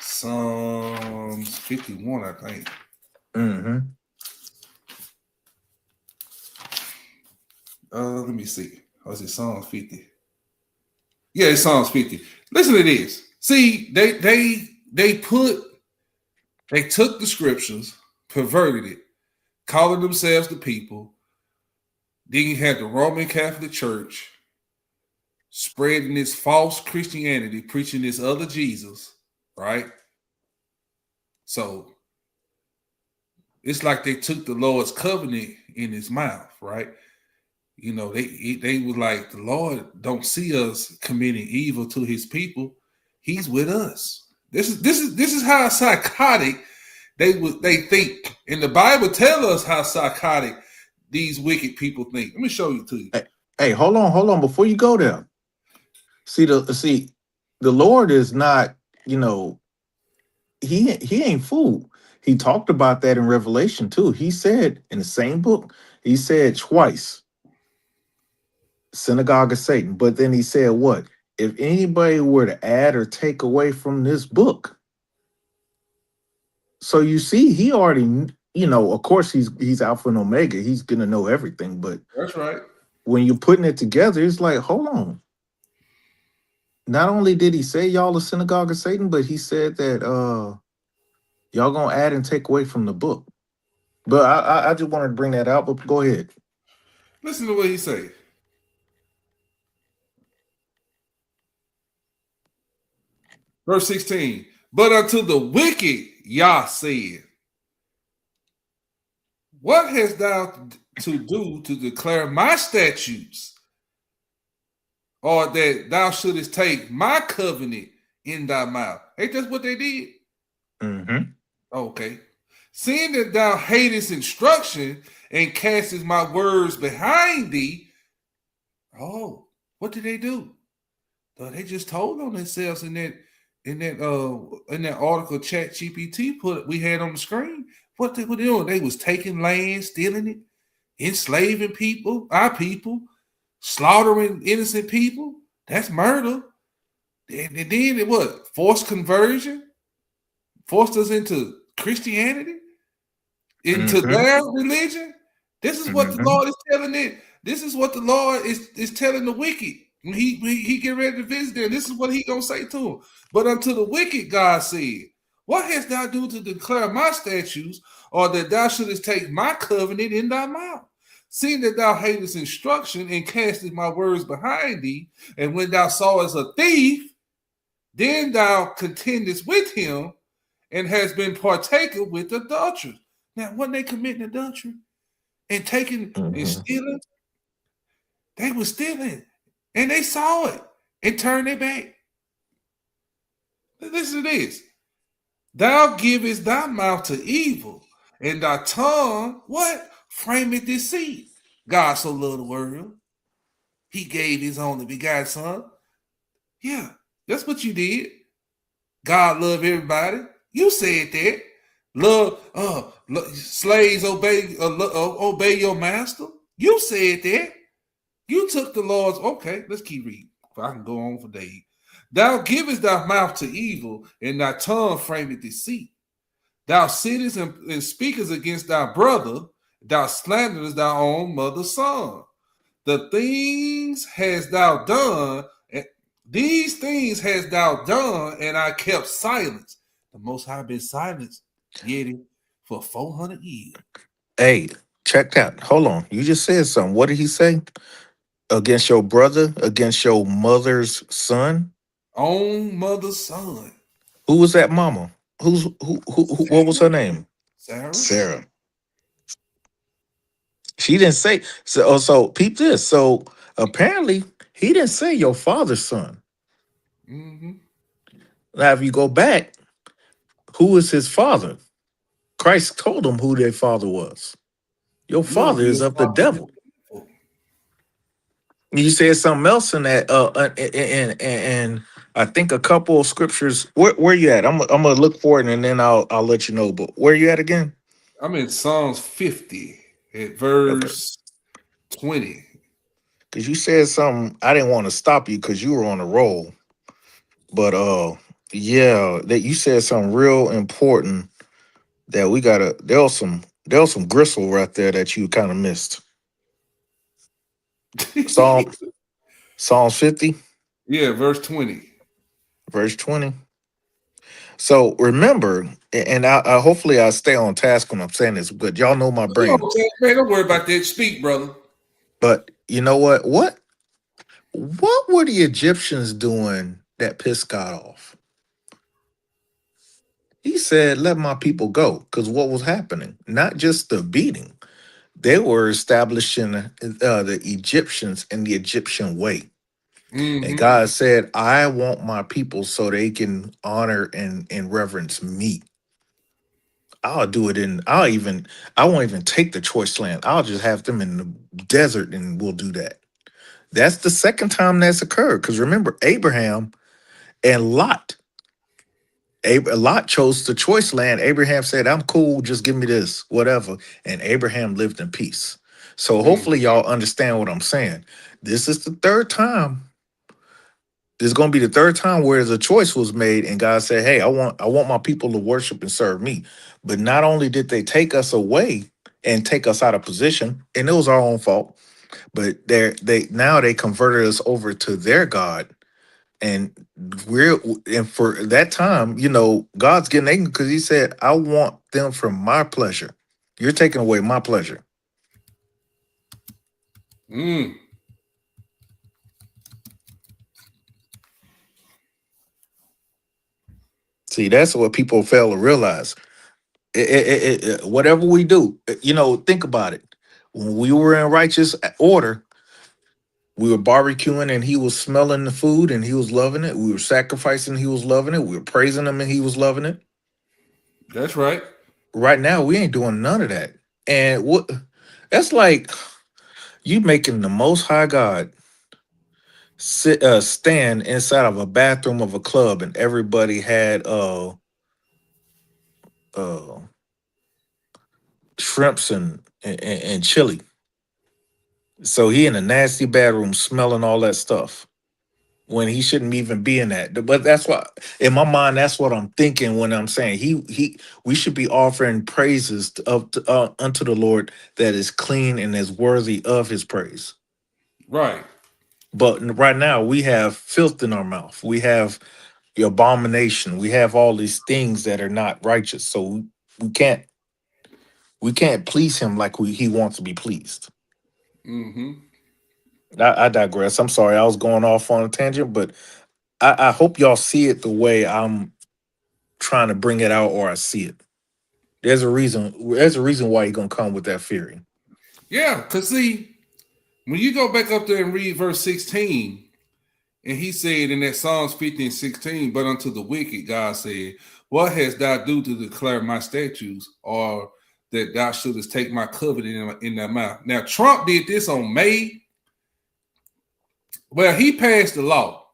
Psalms 51, I think. Let me see. Or is it Psalms 50? Yeah, it's Psalms 50. Listen to this. See, they took the scriptures, perverted it, calling themselves the people. Then you had the Roman Catholic Church spreading this false Christianity, preaching this other Jesus, right? So it's like they took the Lord's covenant in his mouth, right? They were like, the Lord don't see us committing evil to his people. He's with us. This is how psychotic they think. And the Bible tells us how psychotic these wicked people think. Let me show you to you. Hey, hold on. Before you go there, see the Lord is not, he ain't fooled. He talked about that in Revelation too. He said in the same book, he said twice, synagogue of Satan. But then he said what? If anybody were to add or take away from this book. So you see, he already, of course he's Alpha and Omega. He's going to know everything. But that's right. When you're putting it together, it's like, hold on. Not only did he say y'all the synagogue of Satan, but he said that y'all going to add and take away from the book. But I just wanted to bring that out, but go ahead. Listen to what he said. Verse 16, but unto the wicked Yah said, what hast thou to do to declare my statutes, or that thou shouldest take my covenant in thy mouth? Ain't that what they did? Mm-hmm. Okay. Seeing that thou hatest instruction and castest my words behind thee, what did they do? They just told on themselves in that article ChatGPT we had on the screen. What they were doing? They was taking land, stealing it, enslaving people, our people, slaughtering innocent people. That's murder. And then it what? Forced conversion, forced us into Christianity. into Mm-hmm. their religion. This is what the Mm-hmm. Lord is telling it. This is what the Lord is telling the wicked when he get ready to visit them. This is what he gonna say to them. But unto the wicked, God said, "What hast thou do to declare my statutes, or that thou shouldest take my covenant in thy mouth? Seeing that thou hatest instruction and castest my words behind thee, and when thou sawest a thief, then thou contendest with him, and has been partaker with adulterers." Now, when they committing adultery and taking and Mm-hmm. stealing, they were stealing, and they saw it and turned their back. Listen to this: Thou givest thy mouth to evil, and thy tongue what frameth deceit. God so loved the world, He gave His only begotten Son. Yeah, that's what you did. God love everybody. You said that. Slaves obey your master. You said that. You took the Lord's. Okay, let's keep reading. I can go on for days. Thou givest thy mouth to evil, and thy tongue frameth deceit. Thou sittest and speakest against thy brother. Thou slanderest thy own mother's son. The things hast thou done, and these things hast thou done, and I kept silence. The Most High been silenced, yet for 400 years. Hey, check that. Hold on. You just said something. What did he say? Against your brother, against your mother's son? Own mother's son. Who was that mama? Who what was her name? Sarah. Sarah. She didn't say so. Oh, so peep this. So apparently he didn't say your father's son. Mm-hmm. Now, if you go back, who is his father? Christ told him who their father was. Your You don't father be is a of the father. devil. You said something else in that, and I think a couple of scriptures. Where you at? I'm gonna look for it and then I'll let you know. But where you at again? I'm in Psalms 50 at Okay, verse 20. because you said something. I didn't want to stop you because you were on a roll. But yeah, that you said something real important that we gotta. There was some gristle right there that you kind of missed. Psalm Psalms 50, Yeah, verse 20. verse 20. So remember, and I hopefully I stay on task when I'm saying this, but y'all know my You brain. know, man, don't worry about that. Speak, brother. But you know what? What were the Egyptians doing that pissed God off? He said, "Let my people go," because what was happening? Not just the beating; they were establishing the Egyptians in the Egyptian way. And Mm-hmm. God said, "I want my people so they can honor and reverence me." I'll do it in. I won't even take the choice land. I'll just have them in the desert, and we'll do that. That's the second time that's occurred. Because remember, Abraham and Lot. Lot chose the choice land. Abraham said, "I'm cool. Just give me this, whatever." And Abraham lived in peace. So Mm. hopefully y'all understand what I'm saying. This is the third time. This is going to be the third time where the choice was made, and God said, "Hey, I want my people to worship and serve me." But not only did they take us away and take us out of position, and it was our own fault, but they converted us over to their God, and for that time, God's getting angry because He said, "I want them for my pleasure. You're taking away my pleasure." Mm. See, that's what people fail to realize. Whatever we do, think about it. When we were in righteous order, we were barbecuing and he was smelling the food and he was loving it. We were sacrificing, he was loving it. We were praising him and he was loving it. That's right. Right now, we ain't doing none of that. And that's like you making the most high God stand inside of a bathroom of a club and everybody had uh shrimps and chili. So he in a nasty bedroom smelling all that stuff. when he shouldn't even be in that. But that's what in my mind, that's what I'm thinking when I'm saying we should be offering praises unto the Lord that is clean and is worthy of his praise. Right. But right now we have filth in our mouth. We have the abomination. We have all these things that are not righteous. So we can't please him like he wants to be pleased. Mm-hmm. I digress. I'm sorry, I was going off on a tangent, but I hope y'all see it the way I'm trying to bring it out, or I see it. There's a reason. There's a reason why you're gonna come with that theory. Yeah, because see, when you go back up there and read verse 16, and he said in that Psalms 15:16, but unto the wicked, God said, what hast thou do to declare my statutes, or that thou shouldest take my covenant in thy mouth? Now, Trump did this on May. Well, he passed the law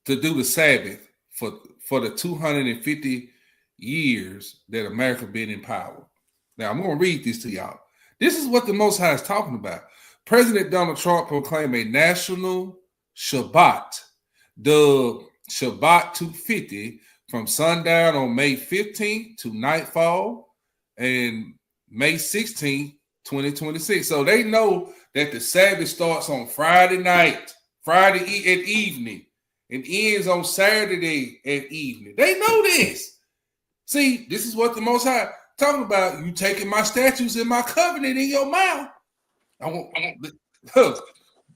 to do the Sabbath for the 250 years that America been in power. Now, I'm going to read this to y'all. This is what the Most High is talking about. President Donald Trump proclaimed a national Shabbat, the Shabbat 250, from sundown on May 15th to nightfall and May 16th, 2026. So they know that the Sabbath starts on Friday night, Friday at evening, and ends on Saturday at evening. They know this. See, this is what the Most High talking about. You taking my statutes and my covenant in your mouth.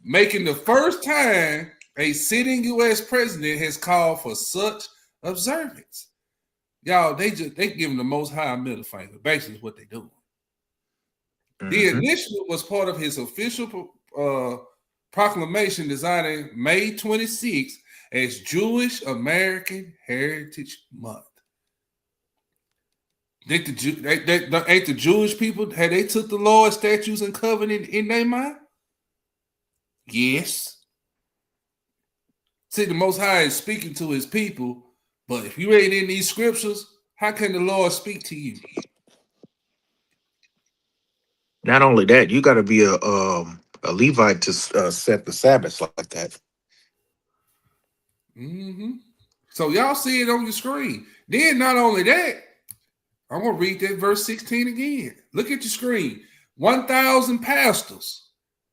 Making the first time a sitting U.S. president has called for such observance. Y'all, they giving the Most High a middle finger. Basically, is what they doing. The initiative was part of his official proclamation designing May 26th as Jewish American Heritage Month. Ain't the Jewish people, had they took the Lord's statutes and covenant in their mind? Yes. See, the Most High is speaking to his people, but if you ain't in these scriptures, how can the Lord speak to you? Not only that, you got to be a Levite to set the Sabbath like that. Mm-hmm. So y'all see it on your screen. Then not only that, I'm going to read that verse 16 again. Look at your screen. 1,000 pastors.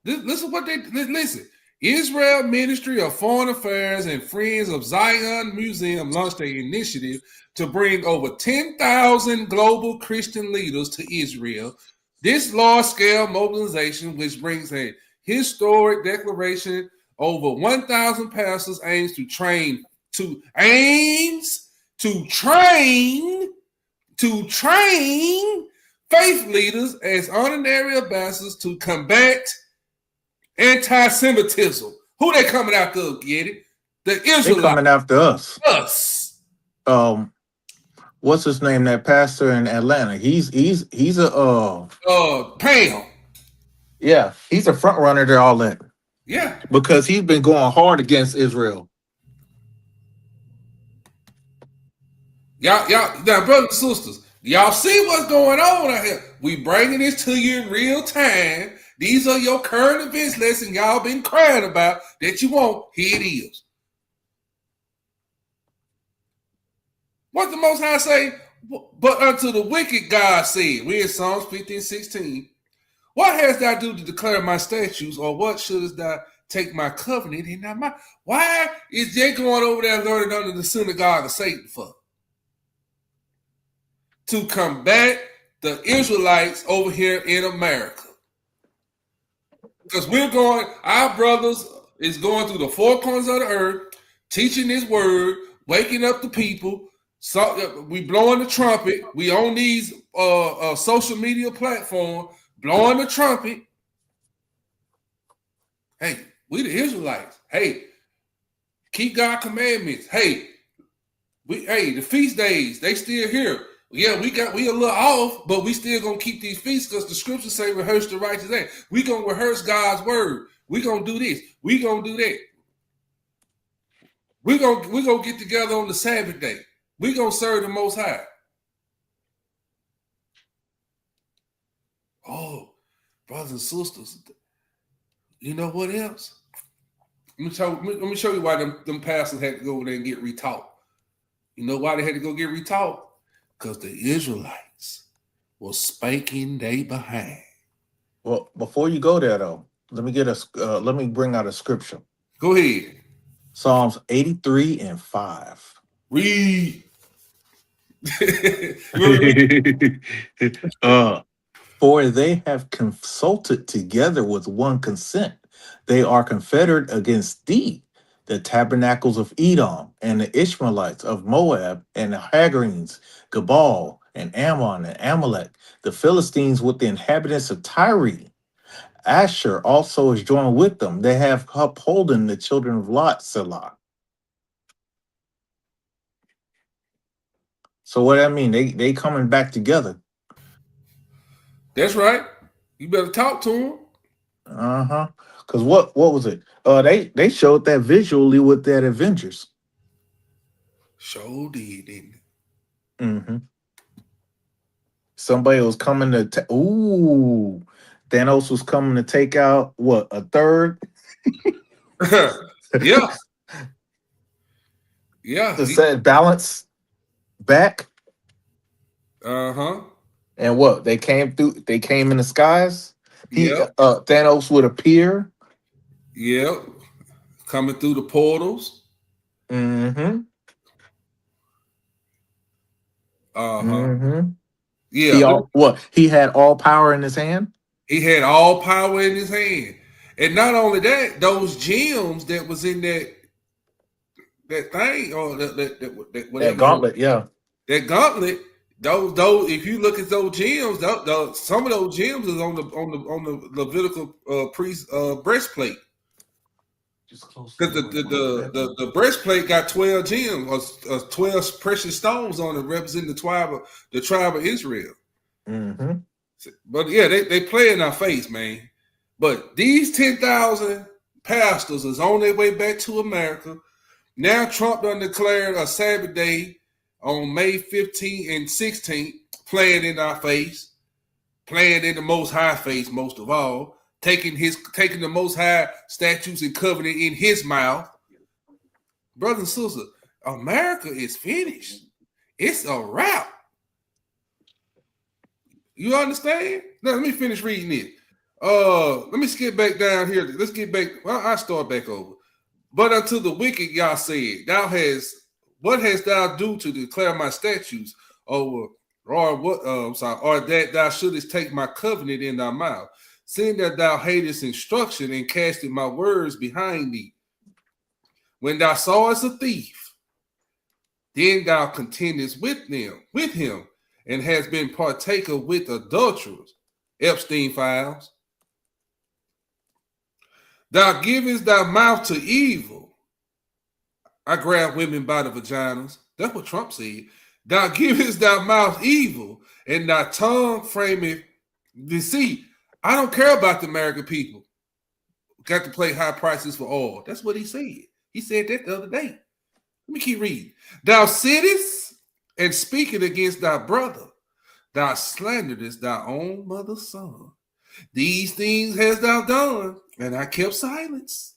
Listen what they listen. Israel Ministry of Foreign Affairs and Friends of Zion Museum launched an initiative to bring over 10,000 global Christian leaders to Israel. This large-scale mobilization, which brings a historic declaration over 1,000 pastors, aims to train faith leaders as honorary ambassadors to combat anti-Semitism. Who they coming after? Get it? The Israelites. They coming after us. Us. What's his name? That pastor in Atlanta. He's a Pam. Yeah, he's a front runner to all that. Yeah, because he's been going hard against Israel. Y'all, now, brothers and sisters, y'all see what's going on out here. We bringing this to you in real time. These are your current events lesson y'all been crying about that you want. Here it is. What the Most High say? But unto the wicked, God said, we in Psalms 15:16. What hast thou do to declare my statutes, or what shouldest thou take my covenant in thy mouth? Why is they going over there learning under the synagogue of Satan for? To combat the Israelites over here in America. Because our brothers is going through the four corners of the earth, teaching this word, waking up the people. So we blowing the trumpet. We on these social media platforms, blowing the trumpet. Hey, we the Israelites. Hey, keep God's commandments. Hey, the feast days, they still here. Yeah, we a little off, but we still gonna keep these feasts because the scriptures say rehearse the righteous act. We gonna rehearse God's word. We gonna do this. We gonna do that. We gonna get together on the Sabbath day. We gonna serve the Most High. Oh, brothers and sisters, you know what else? Let me show you why them pastors had to go over there and get retaught. You know why they had to go get retaught? Because the Israelites were spanking they behind. Well, before you go there though, let me bring out a scripture. Go ahead. Psalms 83 and 5. Read. You For they have consulted together with one consent. They are confederate against thee, the tabernacles of Edom, and the Ishmaelites of Moab, and the Hagarenes, Gebal, and Ammon, and Amalek, the Philistines with the inhabitants of Tyre. Asher also is joined with them. They have upholden the children of Lot, Selah. So what I mean, they coming back together. That's right. You better talk to them. Uh-huh. Because what was it? They showed that visually with that Avengers. Sure did, didn't it? Mm-hmm. Somebody was coming to Thanos was coming to take out what, a third? Yeah. Yeah. To set balance back. Uh-huh. And what? They came in the skies. Yep. Thanos would appear. Yep. Coming through the portals. Mm-hmm. Uh-huh. Mm-hmm. Yeah. He had all power in his hand? He had all power in his hand. And not only that, those gems that was in that thing, or that gauntlet, yeah. That gauntlet, those if you look at those gems, some of those gems is on the Levitical priest breastplate. Because the breastplate got 12 gems, or 12 precious stones on it, representing the tribe of Israel. Mm-hmm. But yeah, they play in our face, man. But these 10,000 pastors is on their way back to America. Now Trump done declared a Sabbath day on May 15th and 16th, playing in our face, playing in the Most High face most of all, taking the Most High statutes and covenant in his mouth. Brothers and sisters, America is finished. It's a wrap. You understand? Now, let me finish reading it. Let me skip back down here. Let's get back. Well, I'll start back over. But unto the wicked, Yah said, what hast thou do to declare my statutes, or that thou shouldest take my covenant in thy mouth, seeing that thou hatest instruction and castest my words behind thee? When thou sawest a thief, then thou contendest with him, and hast been partaker with adulterers, Epstein files. Thou givest thy mouth to evil. I grab women by the vaginas. That's what Trump said. Thou givest thy mouth evil, and thy tongue frameth deceit. I don't care about the American people. Got to pay high prices for oil. That's what he said. He said that the other day. Let me keep reading. Thou sittest and speakest against thy brother. Thou slanderest thy own mother's son. These things hast thou done, and I kept silence.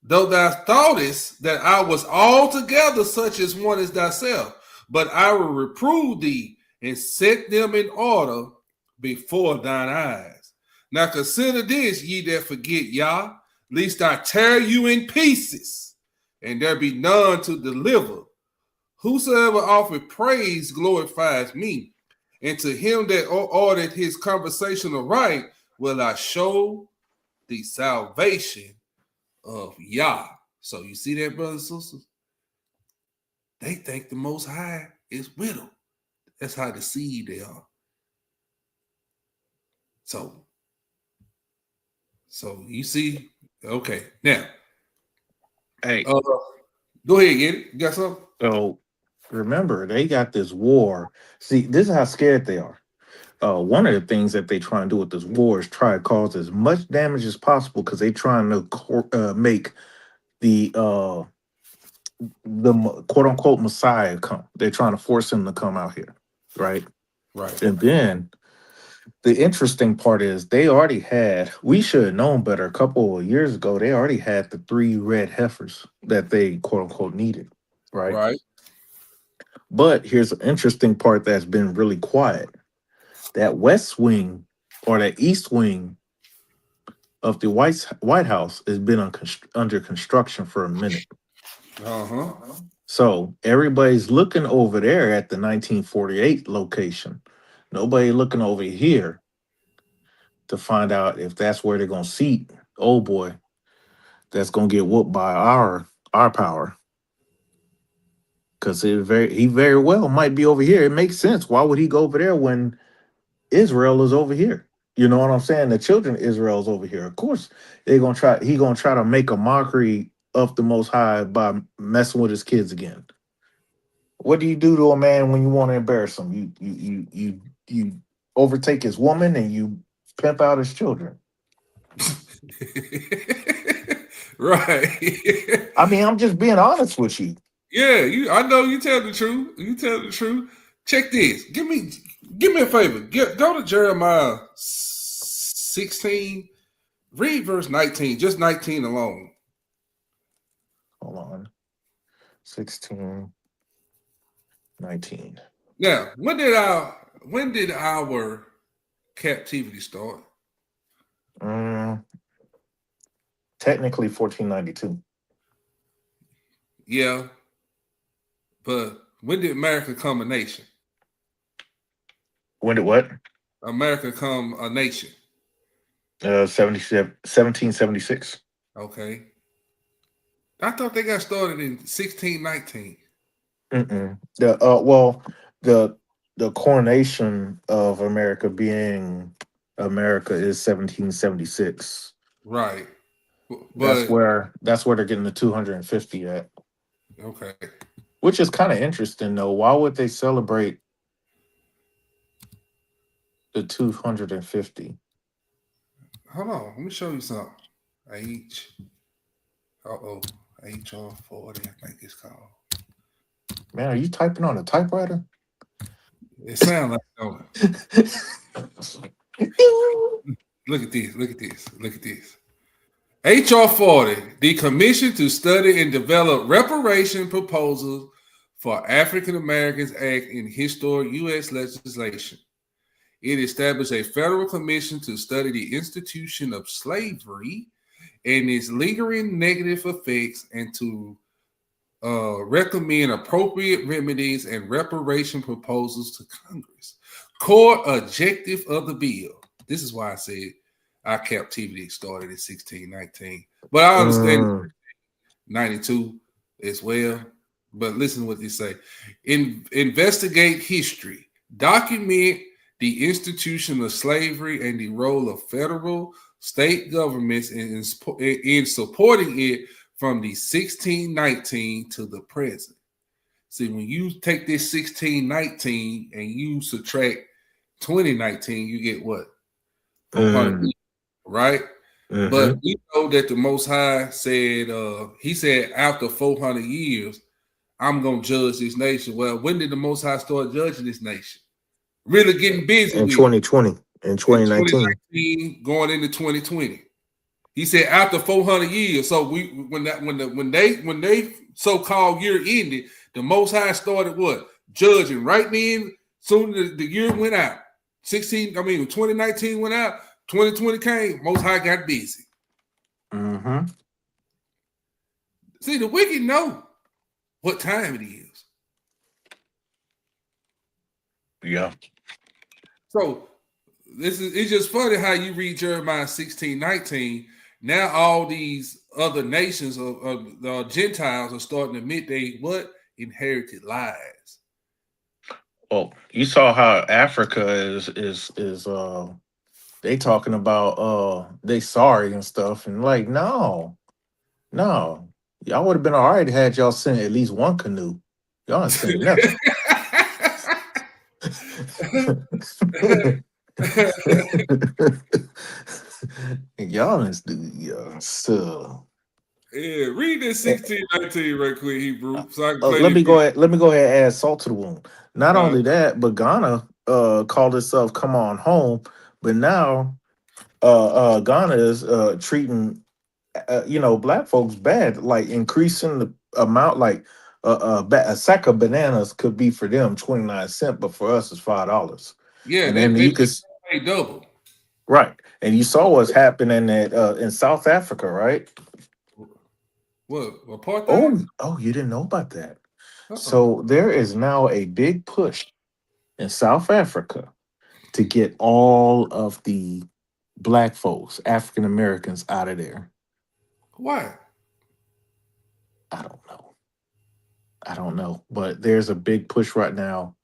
Though thou thoughtest that I was altogether such as one as thyself, but I will reprove thee and set them in order before thine eyes. Now consider this, ye that forget Yah, lest I tear you in pieces, and there be none to deliver. Whosoever offereth praise glorifies me, and to him that ordered his conversation aright will I show the salvation of Yah. So you see that, brothers and sisters? They think the Most High is with them. That's how deceived they are. So you see, okay. Now, hey, go ahead, get it. You got something? So remember, they got this war. See, this is how scared they are. One of the things that they try and do with this war is try to cause as much damage as possible because they trying to make the quote unquote Messiah come. They're trying to force him to come out here, right? Right. And then the interesting part is they already had. We should have known better a couple of years ago. They already had the 3 red heifers that they quote unquote needed, right? Right. But here's an interesting part that's been really quiet. That west wing or that east wing of the White House has been under construction for a minute. Uh-huh. So everybody's looking over there at the 1948 location. Nobody looking over here to find out if that's where they're gonna seat. Oh boy, that's gonna get whooped by our power. Because he very well might be over here. It makes sense. Why would he go over there when Israel is over here? You know what I'm saying? The children of Israel is over here. Of course, he gonna try to make a mockery of the Most High by messing with his kids again. What do you do to a man when you want to embarrass him? You overtake his woman and you pimp out his children. Right. I mean, I'm just being honest with you. Yeah, I know you tell the truth. You tell the truth. Check this. Give me a favor. Go to Jeremiah 16. Read verse 19. Just 19 alone. Hold on. 16, 19. Now, when did our captivity start? Technically 1492. Yeah. But when did America come a nation? When did what? America come a nation. 1776. Okay. I thought they got started in 1619. The coronation of America being America is 1776. Right. But that's where they're getting the 250 at. Okay. Which is kind of interesting though. Why would they celebrate the 250? Hold on, let me show you something. HR40, I think it's called. Man, are you typing on a typewriter? It sounds like don't it? Look at this. HR 40, the Commission to Study and Develop Reparation Proposals for African Americans Act in Historic U.S. Legislation. It established a federal commission to study the institution of slavery and its lingering negative effects and to recommend appropriate remedies and reparation proposals to Congress. Core objective of the bill. This is why I said our captivity started in 1619. But I understand 92 as well. But listen to what they say. Investigate history. Document the institution of slavery and the role of federal, state governments in supporting it from the 1619 to the present. See, when you take this 1619 and you subtract 2019, you get what? 400, right? Mm-hmm. But we know that the Most High said, he said, after 400 years, I'm going to judge this nation. Well, when did the Most High start judging this nation? Really getting busy in 2020, in 2019, going into 2020. He said after 400 years. So when they so-called year ended, the Most High started what? Judging right then. Soon as the year went out. 2019 went out, 2020 came, Most High got busy. Mm-hmm. See, the wicked know what time it is. Yeah. So it's just funny how you read Jeremiah 16:19. Now all these other nations of Gentiles are starting to admit they inherited lies. Well, you saw how Africa is they talking about they sorry and stuff, and like no, y'all would have been all right had y'all sent at least one canoe. Y'all ain't sent nothing. Y'all is so. Yeah, read this 16:19 right quick, Hebrew. So I can let me go ahead and add salt to the wound. Not only that, but Ghana called itself "Come On Home," but now Ghana is treating black folks bad, like increasing the amount, like a sack of bananas could be for them 29 cents, but for us it's $5. Yeah, And they then they you could pay double. right, and you saw what's happening at in South Africa, right? What apartheid? Oh, you didn't know about that. Uh-uh. So there is now a big push in South Africa to get all of the black folks, African Americans, out of there. Why? I don't know. I don't know, but there's a big push right now.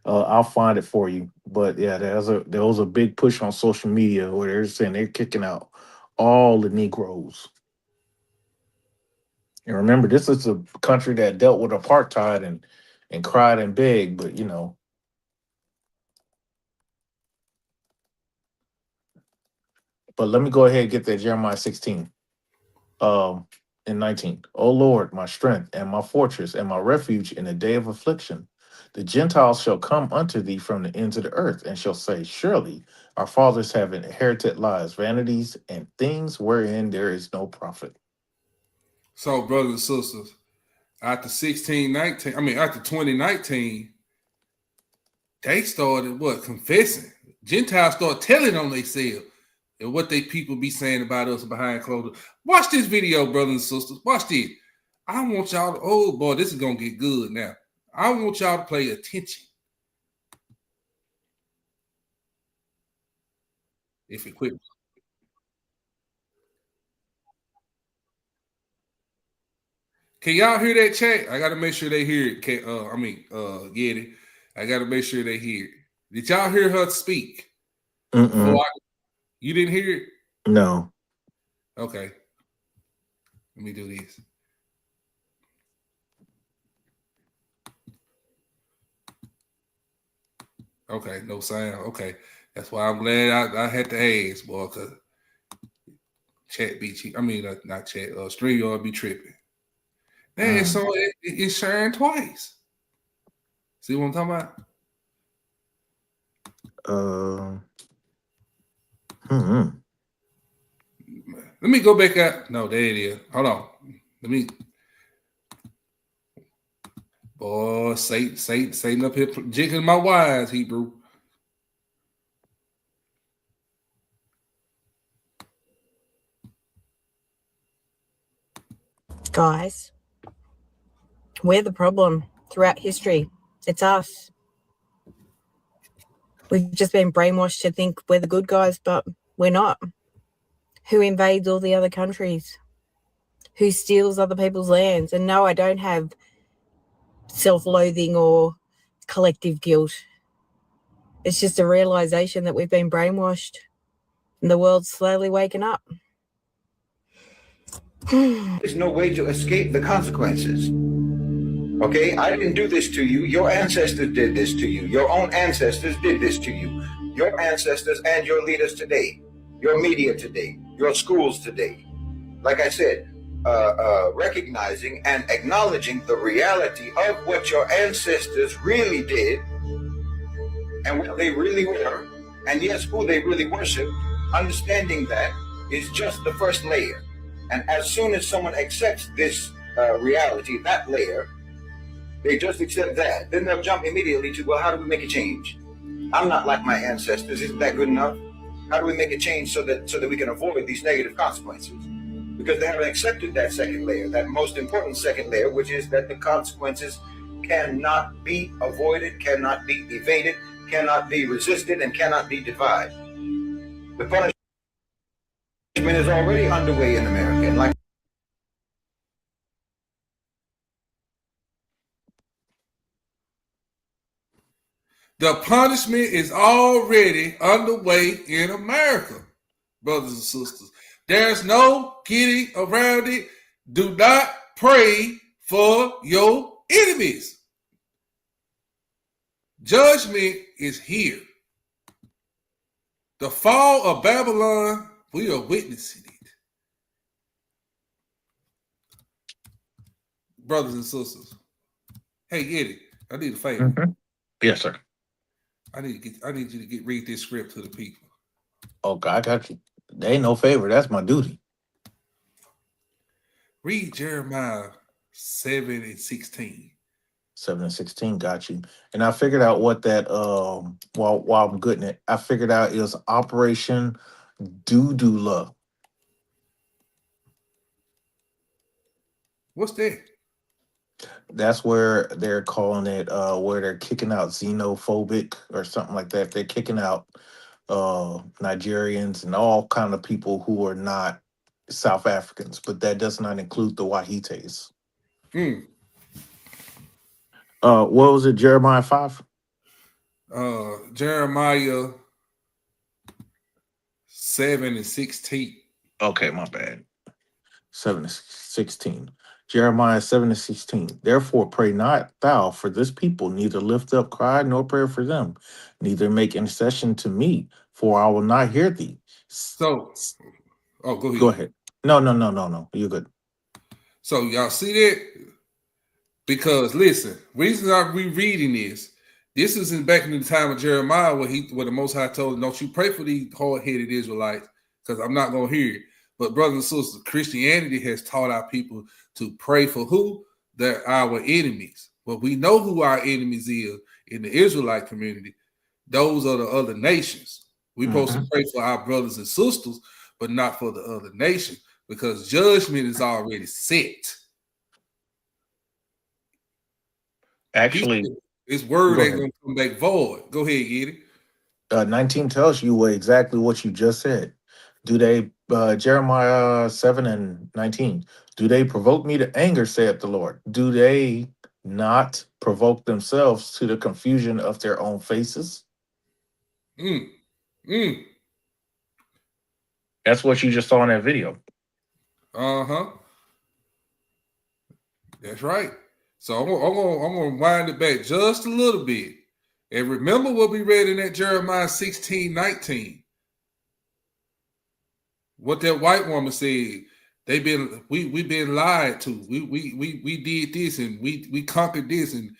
I'll find it for you. But yeah, there was a big push on social media where they're saying they're kicking out all the Negroes. And remember, this is a country that dealt with apartheid and cried and begged, but But let me go ahead and get that Jeremiah 16 and 19. O Lord, my strength and my fortress and my refuge in the day of affliction. The Gentiles shall come unto thee from the ends of the earth and shall say, surely our fathers have inherited lies, vanities, and things wherein there is no profit. So, brothers and sisters, after 2019, they started confessing. Gentiles started telling on themselves and what they people be saying about us behind closed doors. Watch this video, brothers and sisters. Watch this. I want y'all to, oh boy, this is gonna get good now. I want y'all to pay attention. If it quit. Can y'all hear that chat? I gotta make sure they hear it. Get it. I gotta make sure they hear it. Did y'all hear her speak? You didn't hear it? No. Okay. Let me do this. Okay, no sound. Okay. That's why I'm glad I had to ask, boy, because chat be cheap. I mean, not chat, StreamYard be tripping. Man, so it's sharing twice. See what I'm talking about? Let me go back out. No, there it is. Hold on. Let me. Boy, Satan up here jiggling my wires, Hebrew. Guys, we're the problem throughout history. It's us. We've just been brainwashed to think we're the good guys, but we're not. Who invades all the other countries? Who steals other people's lands? And no, I don't have self-loathing or collective guilt. It's just a realization that we've been brainwashed and the world's slowly waking up. There's no way to escape the consequences. Okay, I didn't do this to you. Your ancestors did this to you. Your own ancestors did this to you. Your ancestors and your leaders today, your media today, your schools today. Like I said, recognizing and acknowledging the reality of what your ancestors really did and what they really were, and yes, who they really worship, understanding that is just the first layer. And as soon as someone accepts this reality, that layer, they just accept that. Then they'll jump immediately to, well, how do we make a change? I'm not like my ancestors. Isn't that good enough? How do we make a change so that we can avoid these negative consequences? Because they haven't accepted that second layer, that most important second layer, which is that the consequences cannot be avoided, cannot be evaded, cannot be resisted, and cannot be defied. The punishment is already underway in America. And like the punishment is already underway in America, brothers and sisters. There's no getting around it. Do not pray for your enemies. Judgment is here. The fall of Babylon, we are witnessing it. Brothers and sisters. Hey, Eddie, I need a favor. Yes, sir. I need you to read this script to the people. Okay, I got you. They ain't no favor. That's my duty. Read Jeremiah 7:16. 7 and 16, got you. And I figured out what that while I'm getting it, I figured out it was Operation Dudula. What's that? That's where they're calling it where they're kicking out xenophobic or something like that. They're kicking out Nigerians and all kind of people who are not South Africans, but that does not include the Wahites. Mm. What was it, Jeremiah 5? Jeremiah 7:16. Okay, my bad. 7-16. Jeremiah 7-16. Therefore, pray not thou for this people, neither lift up cry nor prayer for them, neither make intercession to me, for I will not hear thee. So, go ahead. Go ahead. No. You're good. So y'all see that? Because listen, reason I'm rereading this isn't back in the time of Jeremiah where the Most High told him, don't you pray for these hard-headed Israelites, because I'm not gonna hear it. But brothers and sisters, Christianity has taught our people to pray for who? They're our enemies. Well, we know who our enemies is in the Israelite community. Those are the other nations. We're supposed to pray for our brothers and sisters, but not for the other nation, because judgment is already set. Actually, his word ain't gonna come back void. Go ahead, Eddie. 19 tells you exactly what you just said. Do they, Jeremiah 7-19, do they provoke me to anger, saith the Lord? Do they not provoke themselves to the confusion of their own faces? That's what you just saw in that video. That's right. So I'm gonna wind it back just a little bit. And remember what we read in that Jeremiah 16:19. What that white woman said, we've been lied to. We did this and we conquered this, and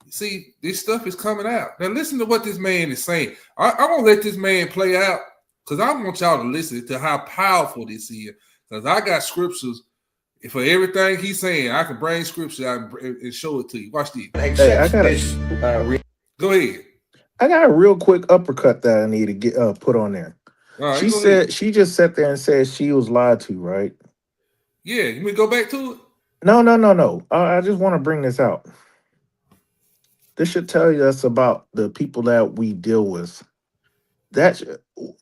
see, this stuff is coming out. Now listen to what this man is saying. I won't let this man play out, because I want y'all to listen to how powerful this is. Because I got scriptures for everything he's saying. I can bring scripture out and show it to you. Watch this. Hey, I got Go ahead. I got a real quick uppercut that I need to get put on there. Right, she said ahead. She just sat there and said she was lied to, right? Yeah, you mean go back to it? No. I just want to bring this out. This should tell us about the people that we deal with. That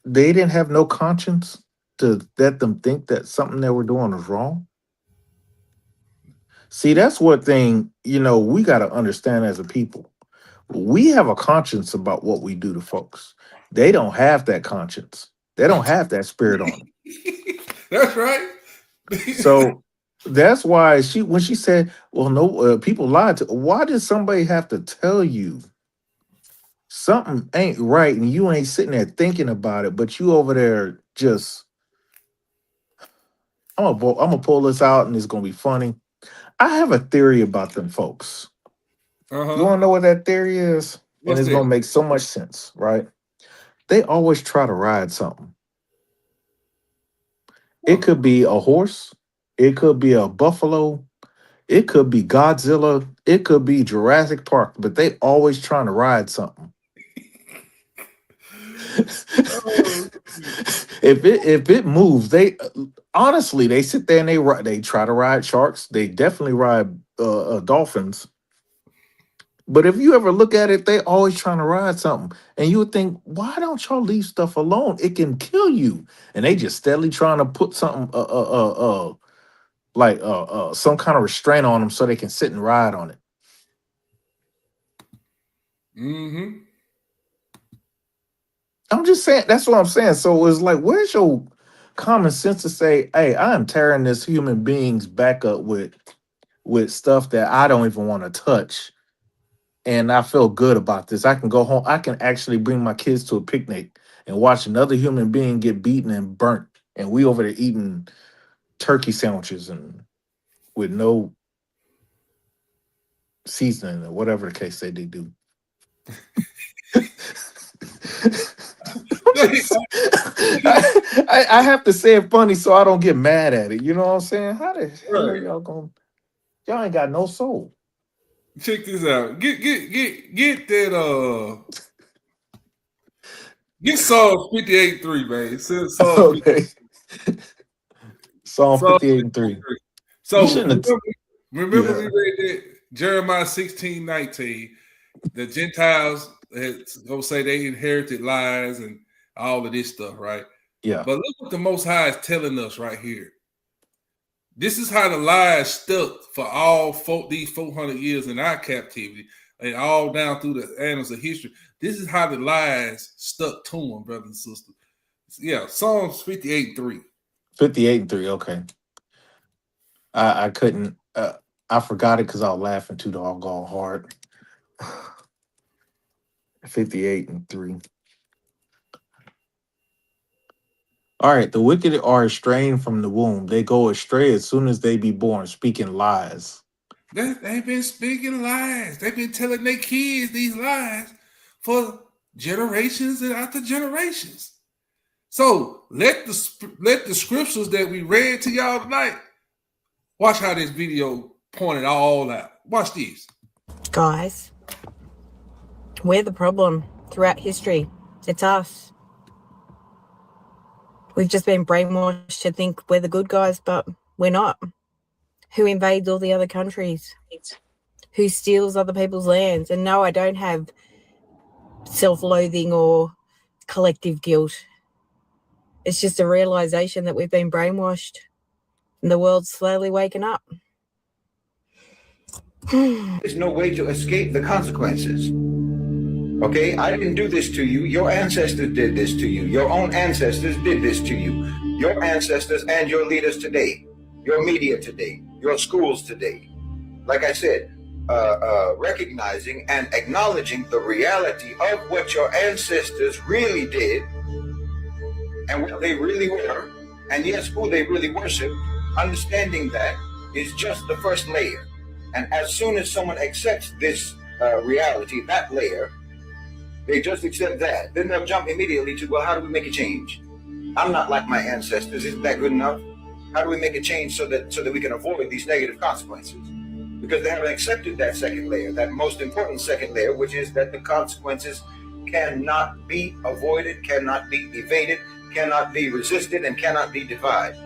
they didn't have no conscience to let them think that something they were doing was wrong. See, that's what thing, we got to understand as a people. We have a conscience about what we do to folks. They don't have that conscience. They don't have that spirit on them. That's right. So that's why when she said, well, no, people lied to, why did somebody have to tell you something ain't right and you ain't sitting there thinking about it, but you over there just, I'm gonna pull this out and it's gonna be funny. I have a theory about them folks. You want to know what that theory is? And it's going to make so much sense, right? They always try to ride something. It could be a horse. It could be a buffalo. It could be Godzilla. It could be Jurassic Park, but they always trying to ride something. If it moves, they honestly, they sit there and they try to ride sharks. They definitely ride dolphins. But if you ever look at it, they always trying to ride something. And you would think, why don't y'all leave stuff alone? It can kill you. And they just steadily trying to put something some kind of restraint on them so they can sit and ride on it. I'm just saying, that's what I'm saying. So it's like, where's your common sense to say, hey, I'm tearing this human being's back up with stuff that I don't even want to touch. And I feel good about this. I can go home. I can actually bring my kids to a picnic and watch another human being get beaten and burnt. And we over there eating turkey sandwiches and with no seasoning or whatever the case they do. I have to say it funny so I don't get mad at it. You know what I'm saying? How the hell Right. y'all going? Y'all ain't got no soul. Check this out. Get that get Psalm 58:3, man. Psalm Okay. Psalm Psalm 58 and 3. 53. You So shouldn't have. remember Yeah. we read that Jeremiah 16:19. The Gentiles gonna say they inherited lies and all of this stuff, right? Yeah. But look what the Most High is telling us right here. This is how the lies stuck for all these 400 years in our captivity and all down through the annals of history. This is how the lies stuck to them, brothers and sisters. Yeah, Psalms 58:3. 58 and 3. Okay. I couldn't. I forgot it because I was laughing too doggone hard. 58 and 3. All right. The wicked are estranged from the womb. They go astray as soon as they be born, speaking lies. They've been speaking lies. They've been telling their kids these lies for generations and after generations. So let the scriptures that we read to y'all tonight, watch how this video pointed all out. Watch this. Guys, we're the problem throughout history. It's us. We've just been brainwashed to think we're the good guys, but we're not. Who invades all the other countries? Who steals other people's lands? And no, I don't have self-loathing or collective guilt. It's just a realization that we've been brainwashed and the world's slowly waking up. There's no way to escape the consequences. Okay, I didn't do this to you. Your ancestors did this to you. Your own ancestors did this to you. Your ancestors and your leaders today, your media today, your schools today. Like I said, recognizing and acknowledging the reality of what your ancestors really did and what they really were, and yes, who they really worship. Understanding that is just the first layer. And as soon as someone accepts this reality, that layer, they just accept that. Then they'll jump immediately to, well, how do we make a change? I'm not like my ancestors. Isn't that good enough? How do we make a change so that we can avoid these negative consequences? Because they haven't accepted that second layer, that most important second layer, which is that the consequences cannot be avoided, cannot be evaded, cannot be resisted, and cannot be defied.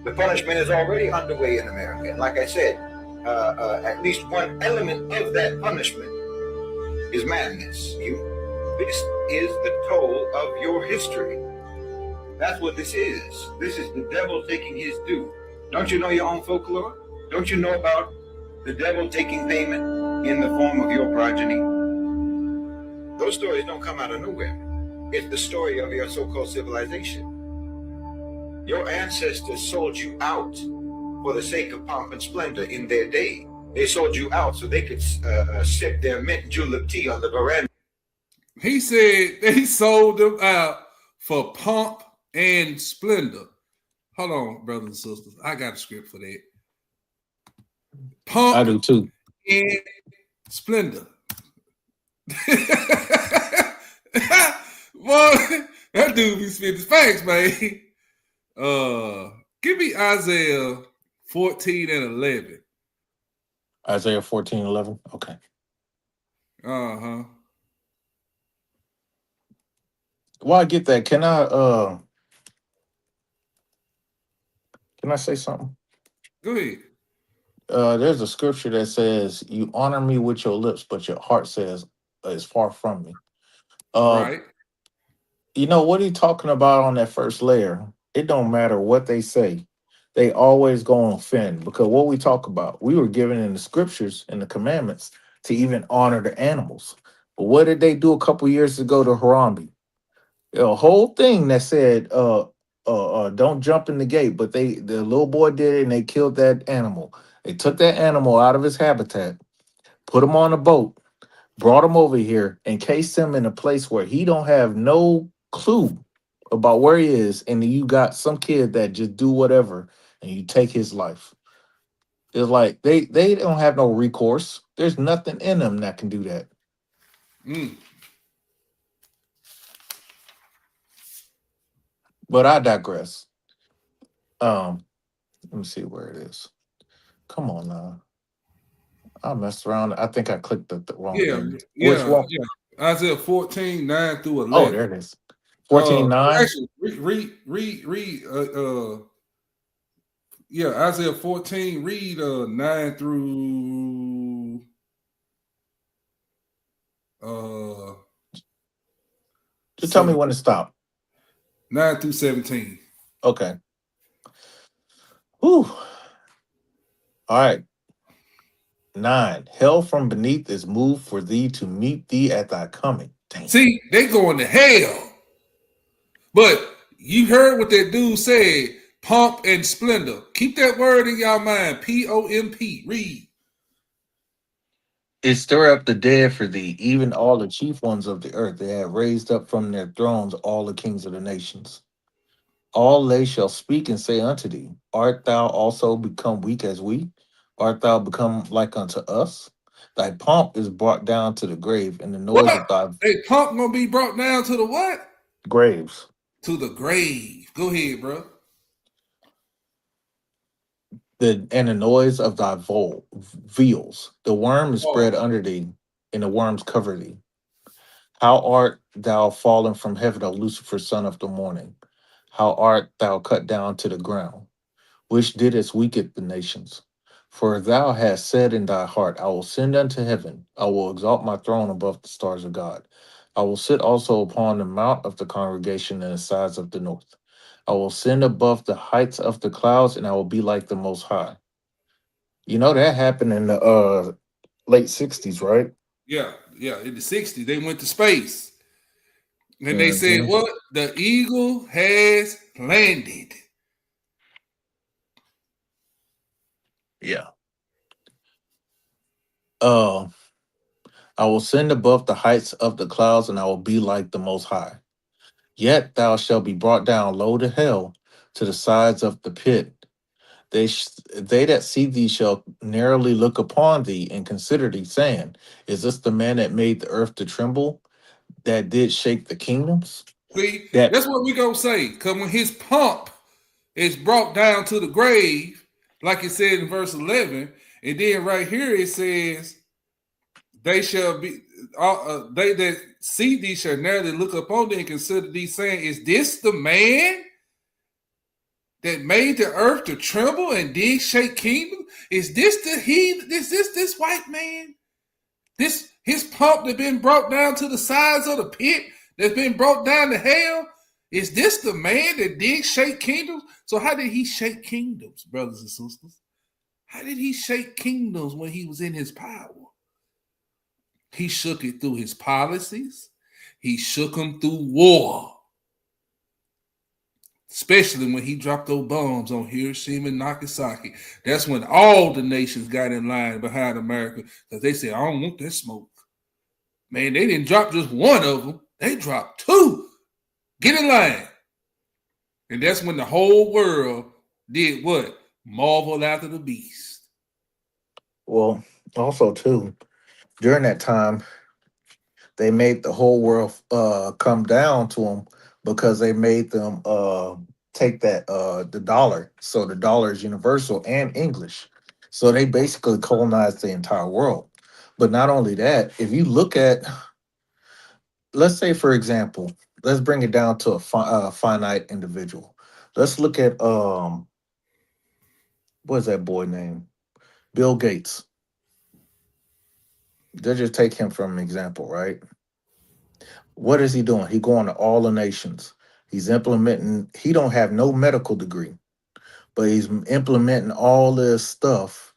The punishment is already underway in America. And like I said, at least one element of that punishment is madness. This is the toll of your history. That's what this is. This is the devil taking his due. Don't you know your own folklore? Don't you know about the devil taking payment in the form of your progeny? Those stories don't come out of nowhere. It's the story of your so-called civilization. Your ancestors sold you out for the sake of pomp and splendor in their day. They sold you out so they could sip their mint julep tea on the veranda. He said they sold them out for pomp and splendor. Hold on, brothers and sisters. I got a script for that. Pomp I do too. and splendor. Boy, that dude be spitting facts, man. Give me Isaiah 14 and 11. Isaiah 14, 11. Okay. Uh-huh. Well, I get that. Can I say something? Go ahead. There's a scripture that says, "You honor me with your lips, but your heart says is far from me." Right. You know what he talking about on that first layer? It don't matter what they say. They always go and offend, because what we talk about, we were given in the scriptures and the commandments to even honor the animals. But what did they do a couple years ago to Harambe? A whole thing that said, don't jump in the gate, but the little boy did it and they killed that animal. They took that animal out of his habitat, put him on a boat, brought him over here, and cased him in a place where he don't have no clue about where he is, and you got some kid that just do whatever and you take his life. It's like they don't have no recourse. There's nothing in them that can do that. But I digress. Let me see where it is. Come on now. I messed around. I think I clicked the wrong Yeah, thing. Which yeah, one? yeah. Isaiah 14, 9 through Oh, 11. there it is. 14:9. Actually, read. Yeah, Isaiah 14. Read 9 through uh Just tell me 7, when to stop. 9 through 17. Okay. Whew. All right. 9. Hell from beneath is moved for thee to meet thee at thy coming. Dang. See, they going to hell. But you heard what that dude said, pomp and splendor. Keep that word in y'all mind. P-O-M-P. Read. It stir up the dead for thee, even all the chief ones of the earth. They have raised up from their thrones all the kings of the nations. All they shall speak and say unto thee, art thou also become weak as we? Art thou become like unto us? Thy pomp is brought down to the grave, and the noise What? of thy Hey, pomp gonna be brought down to the what? graves. To the grave. Go ahead, bro. And the noise of thy veals. The worm is Oh, spread under thee, and the worms cover thee. How art thou fallen from heaven, O Lucifer, son of the morning? How art thou cut down to the ground, which didst weaken the nations? For thou hast said in thy heart, I will send unto heaven, I will exalt my throne above the stars of God. I will sit also upon the mount of the congregation in the sides of the north. I will send above the heights of the clouds, and I will be like the Most High. You know that happened in the late 60s, right? yeah, yeah. In the 60s, they went to space. And they said, Mhm. what? The eagle has landed. Yeah. Uh, I will send above the heights of the clouds, and I will be like the Most High. Yet thou shalt be brought down low to hell, to the sides of the pit. They that see thee shall narrowly look upon thee and consider thee, saying, is this the man that made the earth to tremble, that did shake the kingdoms? See, That that's what we gonna say. Because when his pomp is brought down to the grave, like it said in verse 11, and then right here it says, they shall be, they that see thee shall narrowly look upon thee and consider thee, saying, is this the man that made the earth to tremble and did shake kingdom? Is this this white man? This his pomp that been brought down to the sides of the pit, that's been brought down to hell? Is this the man that did shake kingdoms? So how did he shake kingdoms, brothers and sisters? How did he shake kingdoms when he was in his power? He shook it through his policies. He shook them through war. Especially when he dropped those bombs on Hiroshima and Nagasaki. That's when all the nations got in line behind America because they said, I don't want that smoke. Man, they didn't drop just one of them. They dropped two. Get in line. And that's when the whole world did what? Marvel after the beast. well, also too, during that time, they made the whole world come down to them because they made them take that the dollar. So the dollar is universal and English. So they basically colonized the entire world. But not only that, if you look at, let's say for example, let's bring it down to a finite individual. Let's look at what is that boy name? Bill Gates. Let's just take him from an example, right? What is he doing? He going to all the nations. He's implementing. He don't have no medical degree, but he's implementing all this stuff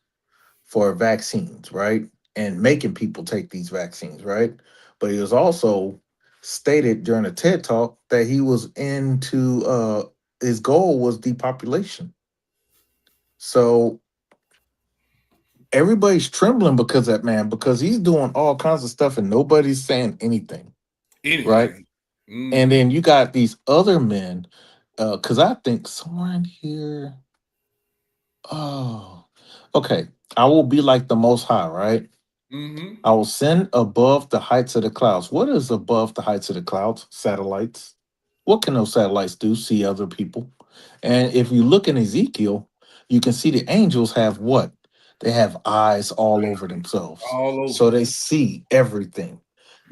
for vaccines, right? And making people take these vaccines, right? But he was also stated during a TED talk that he was into his goal was depopulation. So everybody's trembling because of that man, because he's doing all kinds of stuff and nobody's saying anything, right? Anything. And Mm-hmm. then you got these other men, because I think somewhere in here, oh, okay. I will be like the Most High, right? Mm-hmm. I will send above the heights of the clouds. What is above the heights of the clouds? Satellites. What can those satellites do? See other people. And if you look in Ezekiel, you can see the angels have what? They have eyes all over themselves. All over. So they see everything.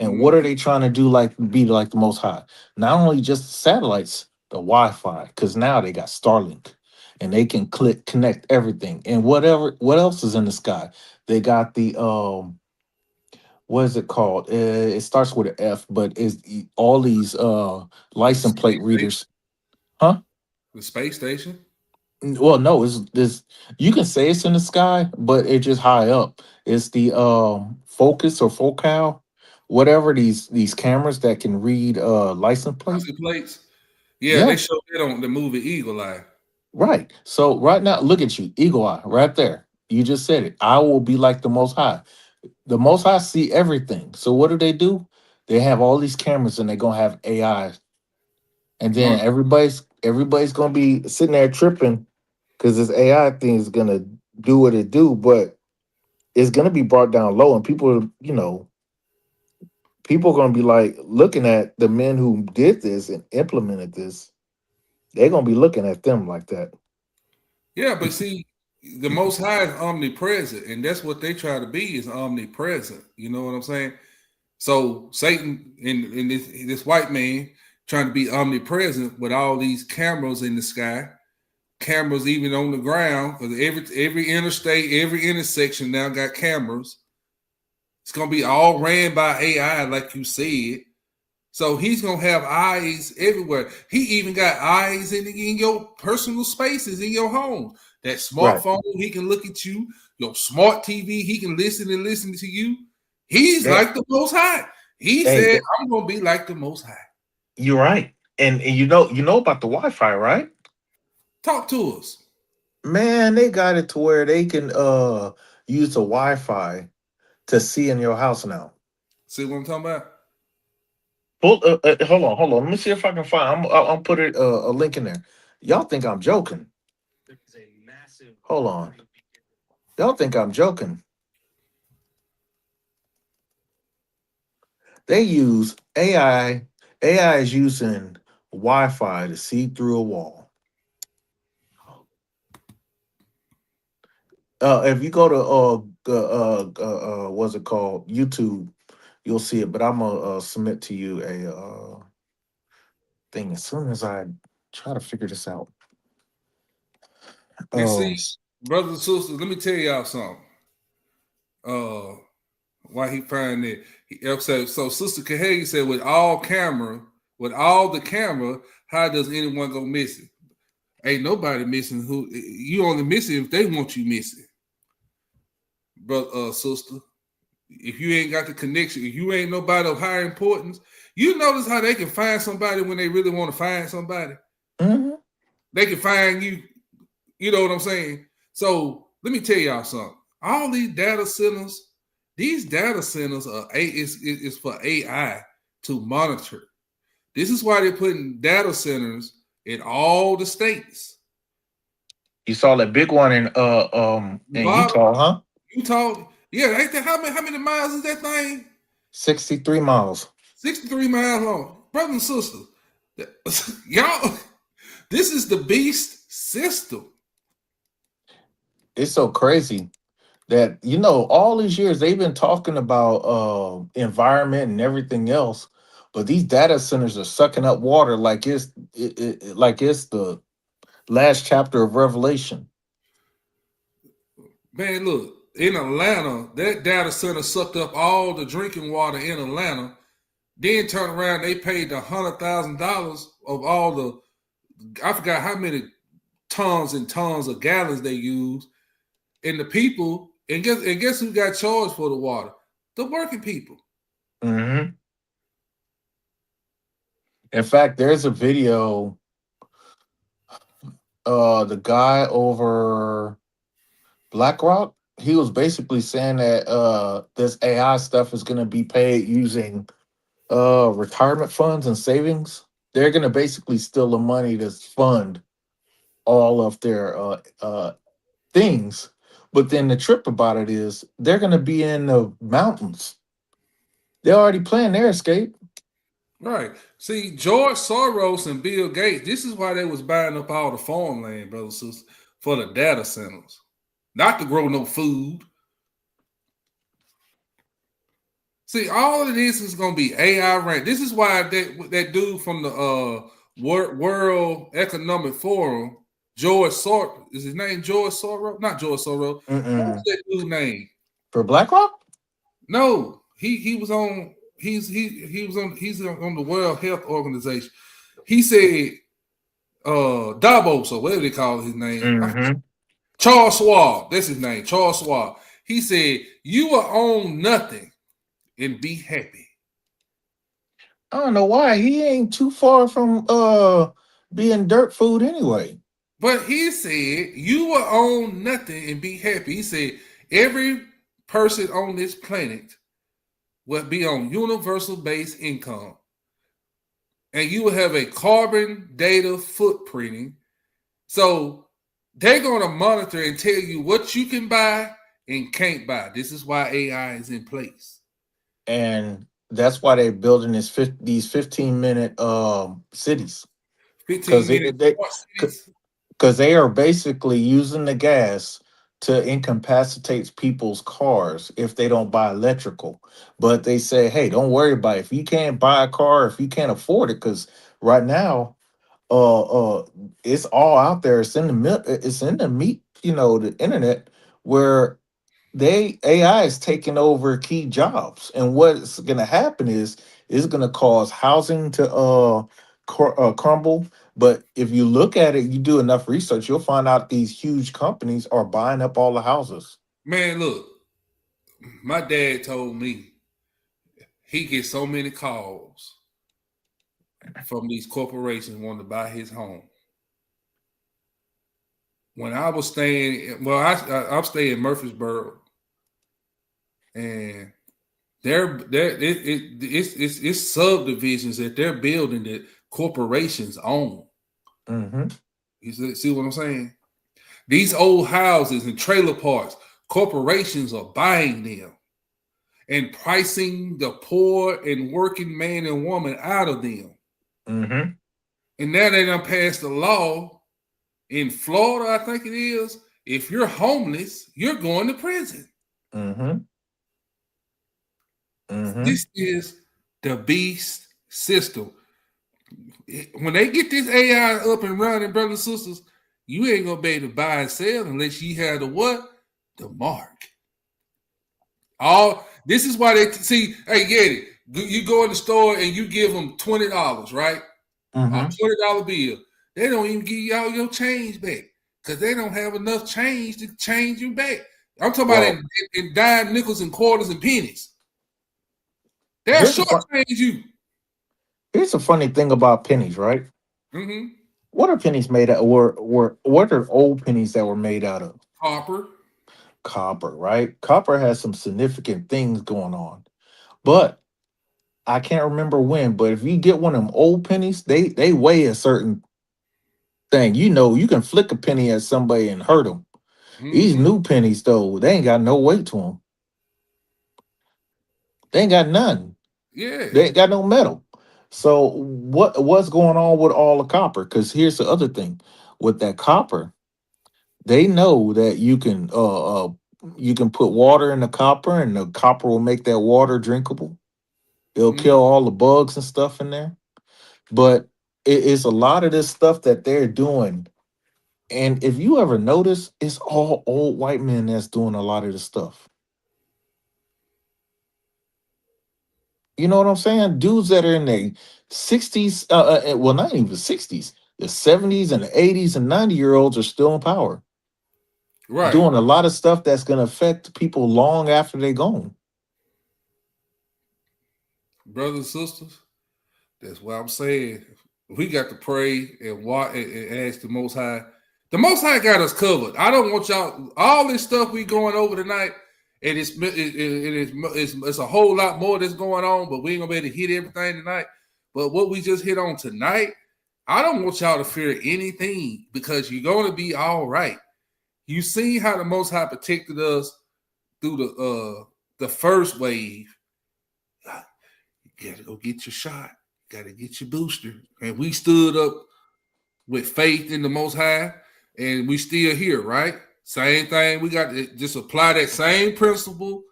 And what Mhm. are they trying to do like be like the most high? Not only just the satellites, the Wi-Fi, because now they got Starlink and they can connect everything. And what else is in the sky? They got the what is it called? It starts with an F, but it's all these The license plate space station. readers. Huh? The space station. Well, no, it's this. You can say it's in the sky, but it's just high up. It's the focus or focal, whatever these cameras that can read license plate. License plates. Yeah, Yeah, they showed that on the movie Eagle Eye. right. So right now, look at you, eagle eye, right there. You just said it. I will be like the Most High. The Most High see everything. So what do? They have all these cameras, and they're gonna have AI, and then Mon- everybody's gonna be sitting there tripping because this AI thing is gonna do what it do, but it's gonna be brought down low, and people are gonna be like looking at the men who did this and implemented this. They're gonna be looking at them like that. Yeah, but see, the Most High is omnipresent, and that's what they try to be is omnipresent. You know what I'm saying? So Satan and this white man trying to be omnipresent with all these cameras in the sky, cameras even on the ground, because every interstate, every intersection now got cameras. It's gonna be all ran by AI, like you said. So he's gonna have eyes everywhere. He even got eyes in your personal spaces in your home. That Right. smartphone, he can look at you. Your smart TV, he can listen to you. He's Yeah. like the Most High. He Hey, said, "I'm gonna be like the Most High." you're right. And you know about the Wi-Fi, right? Talk to us. Man, they got it to where they can use the Wi-Fi to see in your house now. See what I'm talking about? Hold on. Let me see if I can find. I'll put it a link in there. Y'all think I'm joking? Hold on. Y'all think I'm joking? They use AI. AI is using Wi-Fi to see through a wall. If you go to what's it called? YouTube, you'll see it. But I'm gonna submit to you a thing as soon as I try to figure this out. And see, brothers and sisters, let me tell y'all something. Why he find it? So Sister Kahegi said, with all the camera, how does anyone go missing? Ain't nobody missing. Who you only missing if they want you missing, brother, sister. If you ain't got the connection, if you ain't nobody of higher importance, you notice how they can find somebody when they really want to find somebody. Mm-hmm. They can find you. You know what I'm saying? So let me tell y'all something. All these data centers is for AI to monitor. This is why they're putting data centers in all the states. You saw that big one in Utah, huh? Utah, yeah. How many miles is that thing? 63 miles. 63 miles long. Brothers and sisters, y'all, this is the beast system. It's so crazy that all these years they've been talking about environment and everything else, but these data centers are sucking up water like like it's the last chapter of Revelation. Man, look, in Atlanta, that data center sucked up all the drinking water in Atlanta. Then turn around, they paid $100,000 of all the, I forgot how many tons and tons of gallons they used. And the people, and guess who got charged for the water? The working people. Mm-hmm. In fact, there's a video. The guy over BlackRock, he was basically saying that this AI stuff is going to be paid using retirement funds and savings. They're going to basically steal the money to fund all of their things. But then the trip about it is they're going to be in the mountains. They're already planning their escape. Right. See, George Soros and Bill Gates, this is why they was buying up all the farmland, brothers and sisters, for the data centers. Not to grow no food. See, all of this is going to be AI ranked. This is why that dude from the World Economic Forum, George Soros, is his name George Soros? Not George Soros. What's that dude's name? For BlackRock? No, he was on. He's on the World Health Organization. He said Davos or whatever they call his name. Mm-hmm. Charles Schwab. That's his name. Charles Schwab. He said, "You will own nothing and be happy." I don't know why. He ain't too far from being dirt food anyway. But he said, "You will own nothing and be happy." He said, "Every person on this planet will be on universal base income. And you will have a carbon data footprinting. So they're going to monitor and tell you what you can buy and can't buy." This is why AI is in place. And that's why they're building these 15-minute cities. 15-minute cities. Because they are basically using the gas to incapacitate people's cars if they don't buy electrical. But they say, hey, don't worry about it. If you can't buy a car, if you can't afford it, because right now, it's all out there. It's in the meat, the internet, where AI is taking over key jobs. And what's going to happen is it's going to cause housing to crumble. But if you look at it, you do enough research, you'll find out these huge companies are buying up all the houses. Man, look, my dad told me he gets so many calls from these corporations wanting to buy his home. When I was staying, I'm staying in Murfreesboro, and it's subdivisions that they're building that corporations own. Mm-hmm. You see what I'm saying? These old houses and trailer parks, corporations are buying them and pricing the poor and working man and woman out of them. Mm-hmm. And now they done passed a law in Florida, I think it is. If you're homeless, you're going to prison. Mm-hmm. Mm-hmm. This is the beast system. When they get this AI up and running, brothers and sisters, you ain't gonna be able to buy and sell unless you have the what? The mark. This is why they see. Hey, get it? You go in the store and you give them $20, right? Mm-hmm. A $20 bill. They don't even give you all your change back because they don't have enough change to change you back. I'm talking about in dime, nickels, and quarters and pennies. They'll shortchange you. Here's a funny thing about pennies, right? Mm-hmm. What are pennies made out? What are old pennies that were made out of? Copper, right? Copper has some significant things going on, but I can't remember when. But if you get one of them old pennies, they weigh a certain thing. You can flick a penny at somebody and hurt them. Mm-hmm. These new pennies, though, they ain't got no weight to them. They ain't got none. Yeah, they ain't got no metal. So what's going on with all the copper? Because here's the other thing: with that copper, they know that you can put water in the copper, and the copper will make that water drinkable. It'll kill all the bugs and stuff in there. But it's a lot of this stuff that they're doing. And if you ever notice, it's all old white men that's doing a lot of this stuff. You know what I'm saying? Dudes that are in their 60s, well, not even 60s, the 70s and the 80s and 90-year-olds are still in power. Right. Doing a lot of stuff that's going to affect people long after they're gone. Brothers and sisters, that's what I'm saying. We got to pray and watch and ask the Most High. The Most High got us covered. I don't want y'all, all this stuff we going over tonight, and it's a whole lot more that's going on, but we ain't gonna be able to hit everything tonight. But what we just hit on tonight, I don't want y'all to fear anything because you're gonna be all right. You see how the Most High protected us through the first wave. You gotta go get your shot. Gotta get your booster. And we stood up with faith in the Most High, and we still here, right? Same thing. We got to just apply that same principle,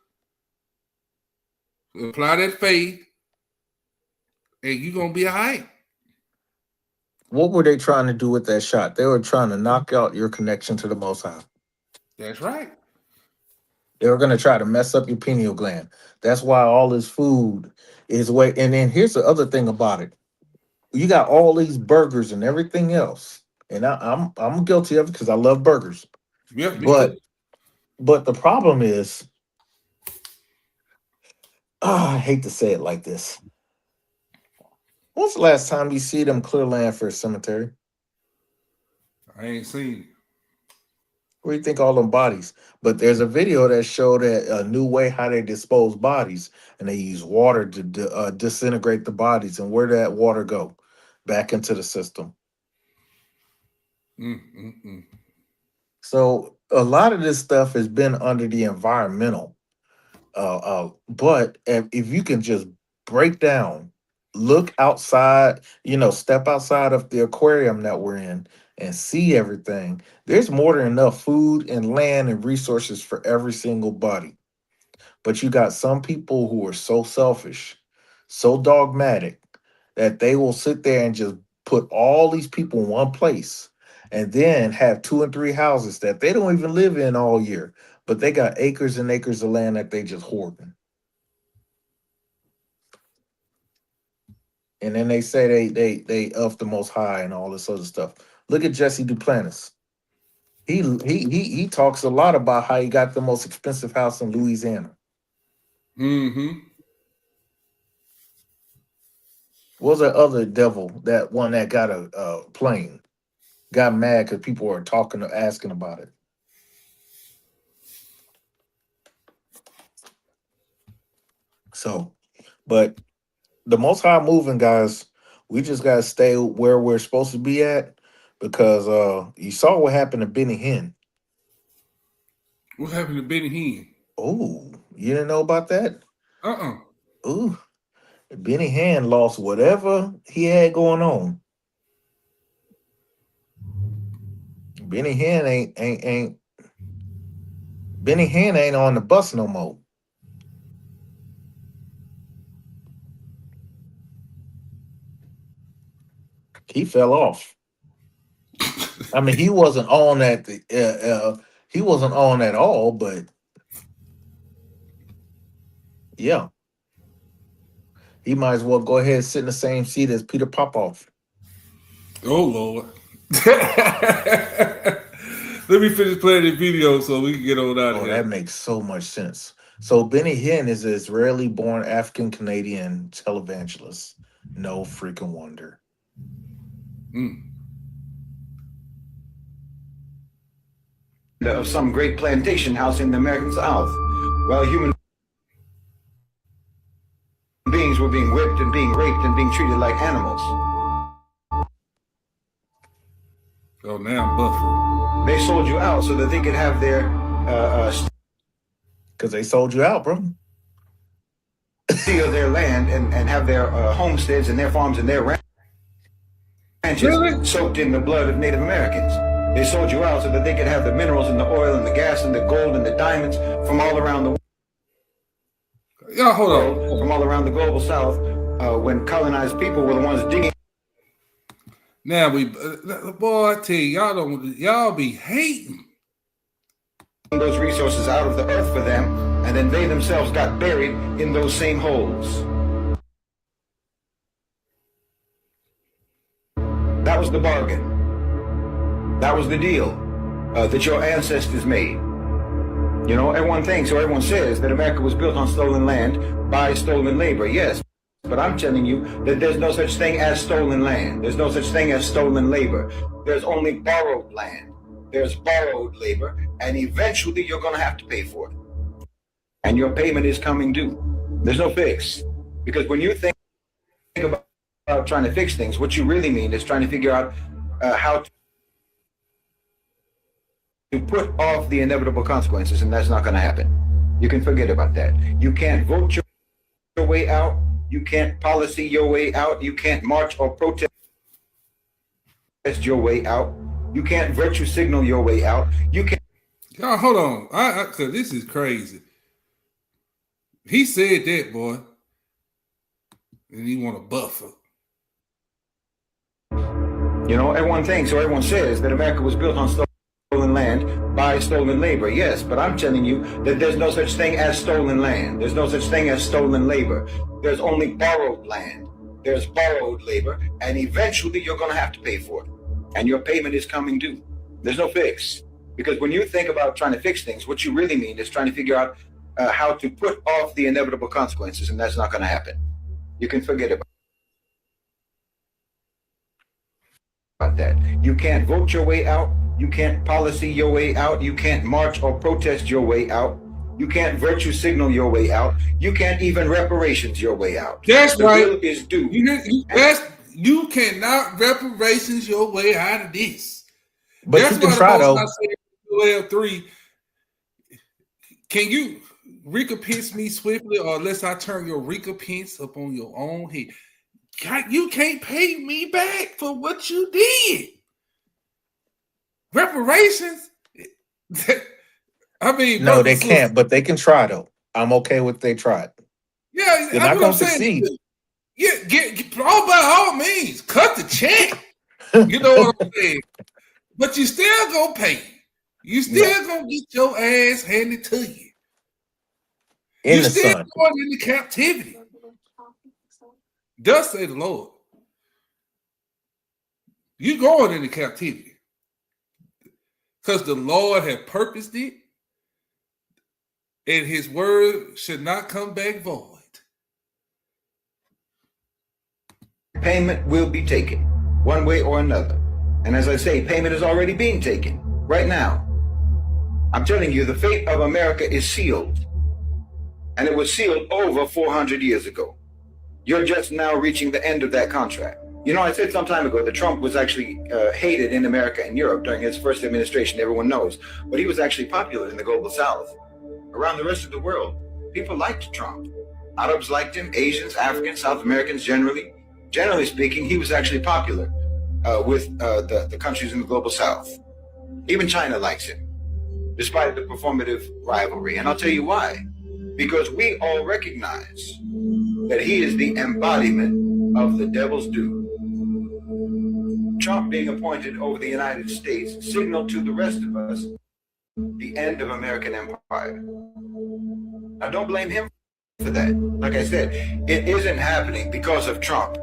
apply that faith, and you're gonna be all right. What were they trying to do with that shot? They were trying to knock out your connection to the Most High. That's right. They were going to try to mess up your pineal gland. That's why all this food is way. And then here's the other thing about it: you got all these burgers and everything else, and I'm guilty of it because I love burgers. Yeah, me But too. but the problem is, I hate to say it like this. When's the last time you see them clear land for a cemetery? I ain't seen it. Where do you think all them bodies? But there's a video that showed a new way how they dispose bodies, and they use water to disintegrate the bodies. And where did that water go? Back into the system. So a lot of this stuff has been under the environmental. But if you can just break down, look outside, step outside of the aquarium that we're in and see everything, there's more than enough food and land and resources for every single body. But you got some people who are so selfish, so dogmatic, that they will sit there and just put all these people in one place and then have 2 and 3 houses that they don't even live in all year, but they got acres and acres of land that they just hoarding. And then they say they of the Most High and all this other stuff. Look at Jesse Duplantis. He talks a lot about how he got the most expensive house in Louisiana. Mm-hmm. What was that other devil, that one that got a plane? Got mad because people were asking about it. So, but the Most High moving, guys, we just got to stay where we're supposed to be at, because you saw what happened to Benny Hinn. What happened to Benny Hinn? Oh, you didn't know about that? Ooh, Benny Hinn lost whatever he had going on. Benny Hinn ain't Benny Hinn ain't on the bus no more. He fell off. I mean, he wasn't on at he wasn't on at all, but yeah, he might as well go ahead and sit in the same seat as Peter Popoff. Oh Lord. Let me finish playing the video so we can get on out of here. That makes so much sense. So Benny Hinn is an Israeli-born African-Canadian televangelist. No freaking wonder. Of some great plantation house in the American South, while human beings were being whipped and being raped and being treated like animals. Oh, now I'm buffering. They sold you out so that they could have their because they sold you out, bro. steal their land and have their homesteads and their farms and their ranches soaked in the blood of Native Americans. They sold you out so that they could have the minerals and the oil and the gas and the gold and the diamonds from all around the world. Y'all hold on. From all around the global South, when colonized people were the ones digging. Now boy, I tell you, y'all be hating those resources out of the earth for them, and then they themselves got buried in those same holes. That was the bargain. That was the deal that your ancestors made. You know, everyone says that America was built on stolen land by stolen labor. Yes, but I'm telling you that there's no such thing as stolen land. There's no such thing as stolen labor. There's only borrowed land. There's borrowed labor, and eventually you're going to have to pay for it. And your payment is coming due. There's no fix. Because when you think about trying to fix things, what you really mean is trying to figure out how to put off the inevitable consequences, and that's not going to happen. You can forget about that. You can't vote your way out. You can't policy your way out. You can't march or protest your way out. You can't virtue signal your way out. You can't. Y'all, hold on. Cause this is crazy. He said that, boy. And he want a buffer. You know, everyone says that America was built on stolen land by stolen labor. Yes, but I'm telling you that there's no such thing as stolen land. There's no such thing as stolen labor. There's only borrowed land. There's borrowed labor, and eventually you're going to have to pay for it. And your payment is coming due. There's no fix. Because when you think about trying to fix things, what you really mean is trying to figure out how to put off the inevitable consequences, and that's not going to happen. You can forget about that. You can't vote your way out. You can't policy your way out. You can't march or protest your way out. You can't virtue signal your way out. You can't even reparations your way out. That's the right. bill is due. You cannot reparations your way out of this. But that's you can why try, the though. most I said L3, can you recompense me swiftly, or unless I turn your recompense up on your own head? You can't pay me back for what you did. Reparations? I mean, No, they can't, but they can try, though. I'm okay with they tried. Yeah, they're not going to succeed. Yeah, get all by all means, cut the check. You know what I'm saying? But you still gonna pay. You still gonna get your ass handed to you. You still going into captivity. Thus say the Lord. You going into captivity. Because the Lord had purposed it, and his word should not come back void. Payment will be taken one way or another. And as I say, payment is already being taken right now. I'm telling you, the fate of America is sealed. And it was sealed over 400 years ago. You're just now reaching the end of that contract. You know, I said some time ago that Trump was actually hated in America and Europe during his first administration, everyone knows. But he was actually popular in the global south. Around the rest of the world, people liked Trump. Arabs liked him, Asians, Africans, South Americans generally. Generally speaking, he was actually popular with the countries in the global south. Even China likes him, despite the performative rivalry. And I'll tell you why. Because we all recognize that he is the embodiment of the devil's due. Trump being appointed over the United States signaled to the rest of us the end of American empire. Now, don't blame him for that. Like I said, it isn't happening because of Trump.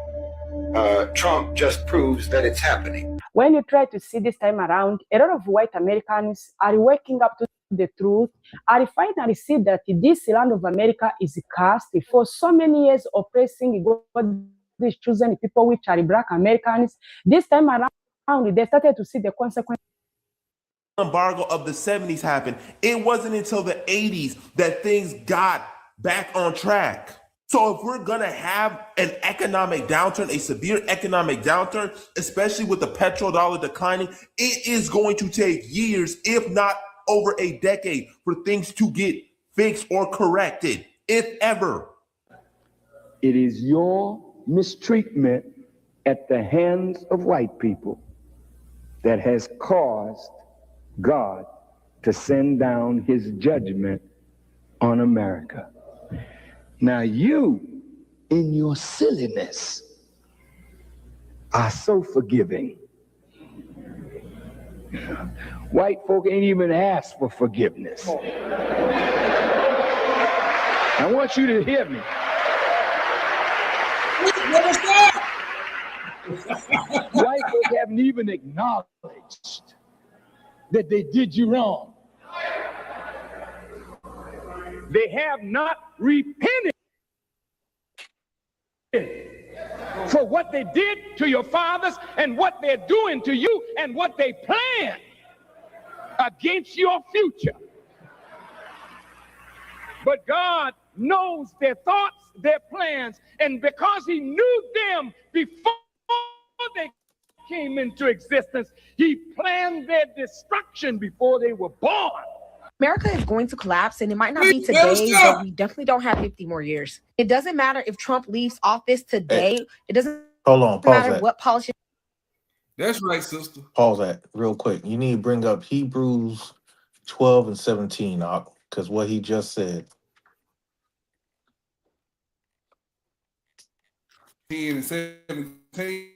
Trump just proves that it's happening. When you try to see this time around, a lot of white Americans are waking up to the truth, and finally see that this land of America is cursed for so many years oppressing God's chosen people, which are Black Americans. This time around, they started to see the consequences. Embargo of the 70s happened. It wasn't until the 80s that things got back on track. So if we're going to have an economic downturn, a severe economic downturn, especially with the petrodollar declining, it is going to take years, if not over a decade, for things to get fixed or corrected, if ever. It is your mistreatment at the hands of white people that has caused God to send down his judgment on America. Now you, in your silliness, are so forgiving. White folk ain't even asked for forgiveness. I want you to hear me. White folk haven't even acknowledged that they did you wrong. They have not repented for what they did to your fathers and what they're doing to you and what they plan against your future. But God knows their thoughts, their plans, and because he knew them before they came into existence, he planned their destruction before they were born. America is going to collapse, and it might not be Please, better today, stop. but we definitely don't have 50 more years. It doesn't matter if Trump leaves office today. It doesn't Hold on, pause matter that. what politician. That's right, sister. Pause that real quick. You need to bring up Hebrews 12 and 17, because what he just said. 10 and 17.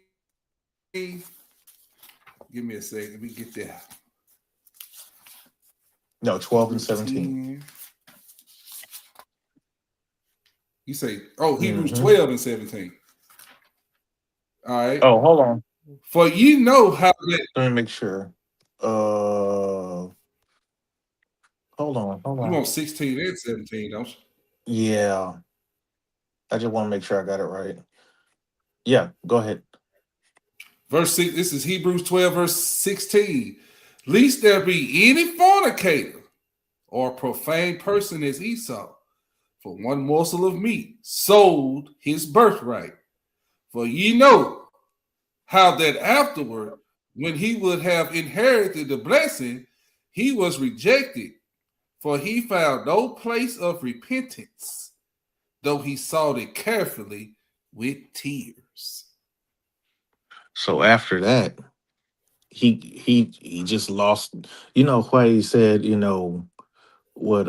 Give me a second. Let me get there. No, 12 and 17. You say, Hebrews Mhm. 12 and 17. All right. Oh, hold on. For ye know how that. Let me make sure. Hold on. You want 16 and 17, don't you? Yeah. I just want to make sure I got it right. Yeah, go ahead. Verse 6, this is Hebrews 12, verse 16. Lest there be any fornicator or profane person as Esau, for one morsel of meat sold his birthright. For ye know how that afterward, when he would have inherited the blessing, he was rejected, for he found no place of repentance, though he sought it carefully with tears. So after that, he just lost. You know why he said, what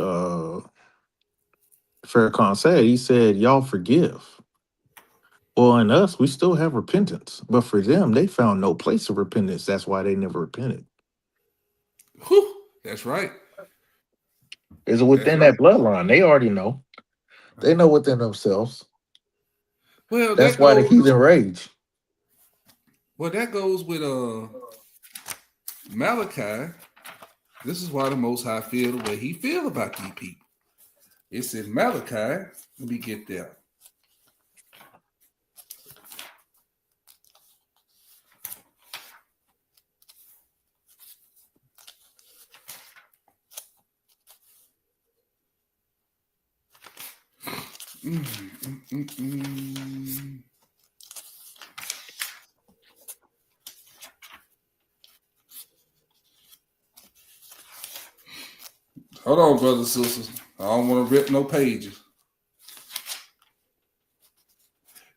Farrakhan said? He said, y'all forgive. Well, in us, we still have repentance. But for them, they found no place of repentance. That's why they never repented. Whew, that's right. Is it within that bloodline? They already know. They know within themselves. Well, That's why the heathen rage. Well, that goes with Malachi. This is why the Most High feel the way he feel about these people. It's in Malachi. Let me get there. Hold on, brothers and sisters. I don't want to rip no pages.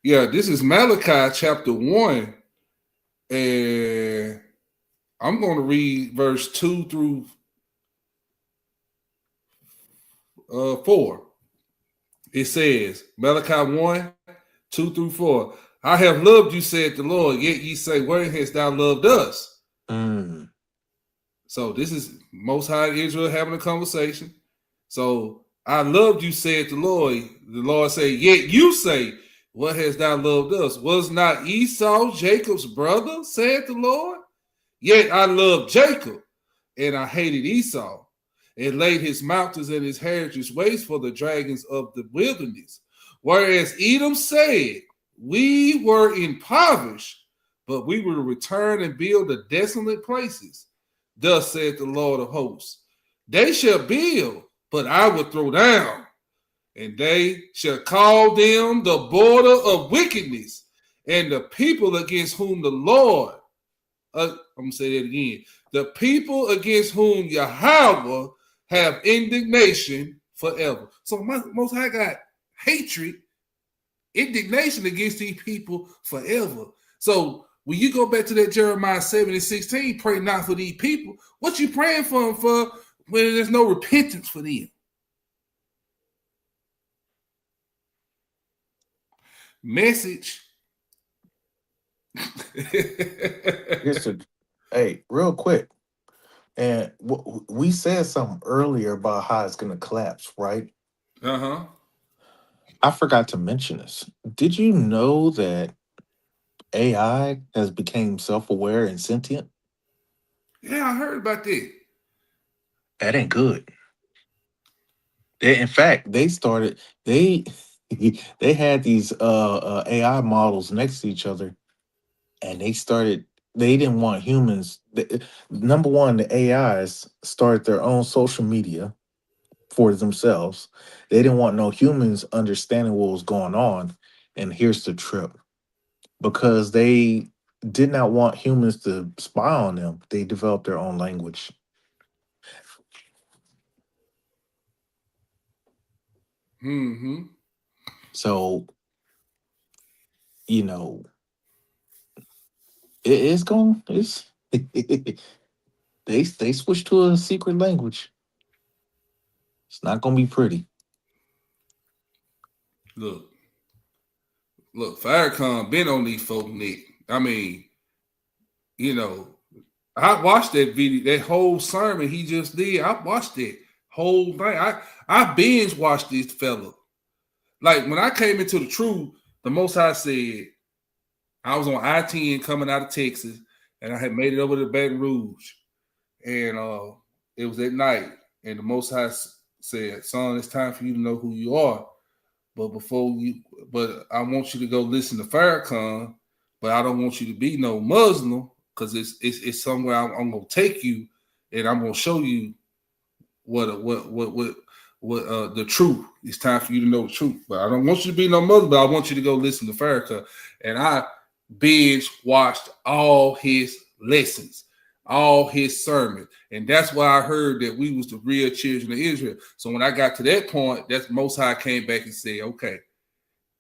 Yeah, this is Malachi chapter 1. And I'm going to read verse 2 through 4. It says, Malachi 1, 2 through 4. I have loved you, said the Lord, yet ye say, where hast thou loved us? So this is Most High Israel having a conversation. So I loved you, said the Lord. The Lord said, yet you say, what hast thou loved us? Was not Esau Jacob's brother, said the Lord? Yet I loved Jacob, and I hated Esau, and laid his mountains and his heritage waste for the dragons of the wilderness. Whereas Edom said, we were impoverished, but we will return and build the desolate places. Thus said the Lord of hosts, they shall build, but I will throw down, and they shall call them the border of wickedness, and the people against whom the Lord, I'm going to say that again, the people against whom Yahweh have indignation forever. So Most High got hatred, indignation against these people forever. So when you go back to that Jeremiah 7 and 16, pray not for these people. What you praying for them for when there's no repentance for them? Message. Hey, real quick. And we said something earlier about how it's going to collapse, right? Uh-huh. I forgot to mention this. Did you know that AI has become self-aware and sentient? Yeah, I heard about that. That ain't good. In fact, they had these AI models next to each other, and they didn't want humans. Number one, the AIs started their own social media for themselves. They didn't want no humans understanding what was going on. And here's the trip. Because they did not want humans to spy on them, they developed their own language. Mm-hmm. So, you know, it's going. It's they switched to a secret language. It's not gonna be pretty. Look, Farrakhan been on these folk neck. I mean, you know, I watched that video, that whole sermon he just did. I watched it whole thing. I binge watched this fella. Like when I came into the truth, the Most High said I was on I-10 coming out of Texas, and I had made it over to Baton Rouge, and it was at night, and the Most High said, "Son, it's time for you to know who you are, but I want you to go listen to Farrakhan, but I don't want you to be no Muslim, because it's somewhere I'm gonna take you, and I'm gonna show you what the truth. It's time for you to know the truth. But I don't want you to be no Muslim, but I want you to go listen to Farrakhan." And I binge watched all his lessons, all his sermons, and that's why I heard that we was the real children of Israel. So when I got to that point, that's Most High came back and said, "Okay,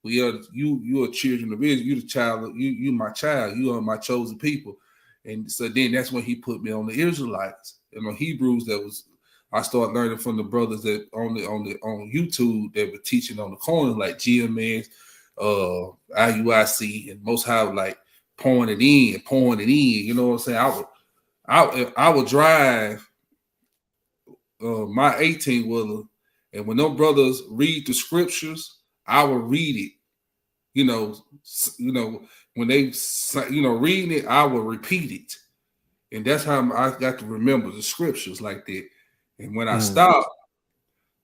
we are you are children of Israel. You the child of you my child. You are my chosen people." And so then that's when he put me on the Israelites and on Hebrews. I started learning from the brothers that on YouTube that were teaching on the corner, like GMS, IUIC, and Most High, like pouring it in. You know what I'm saying? I would drive my 18-wheeler, and when those brothers read the scriptures, I would read it. You know, when they reading it, I will repeat it, and that's how I got to remember the scriptures like that. And when I stop,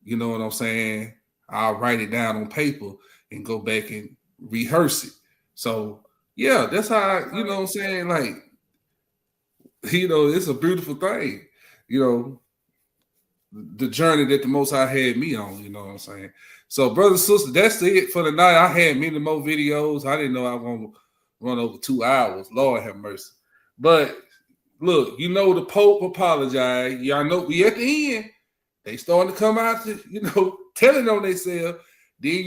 you know what I'm saying, I'll write it down on paper and go back and rehearse it. So yeah, that's how you know what I'm saying. Like, you know, it's a beautiful thing. You know, the journey that the Most High had me on. You know what I'm saying. So, brothers and sisters, that's it for the night. I had many more videos. I didn't know I was going to run over 2 hours. Lord have mercy. But look, you know, the Pope apologized. Y'all know we at the end. They starting to come out to, you know, telling on themselves. Then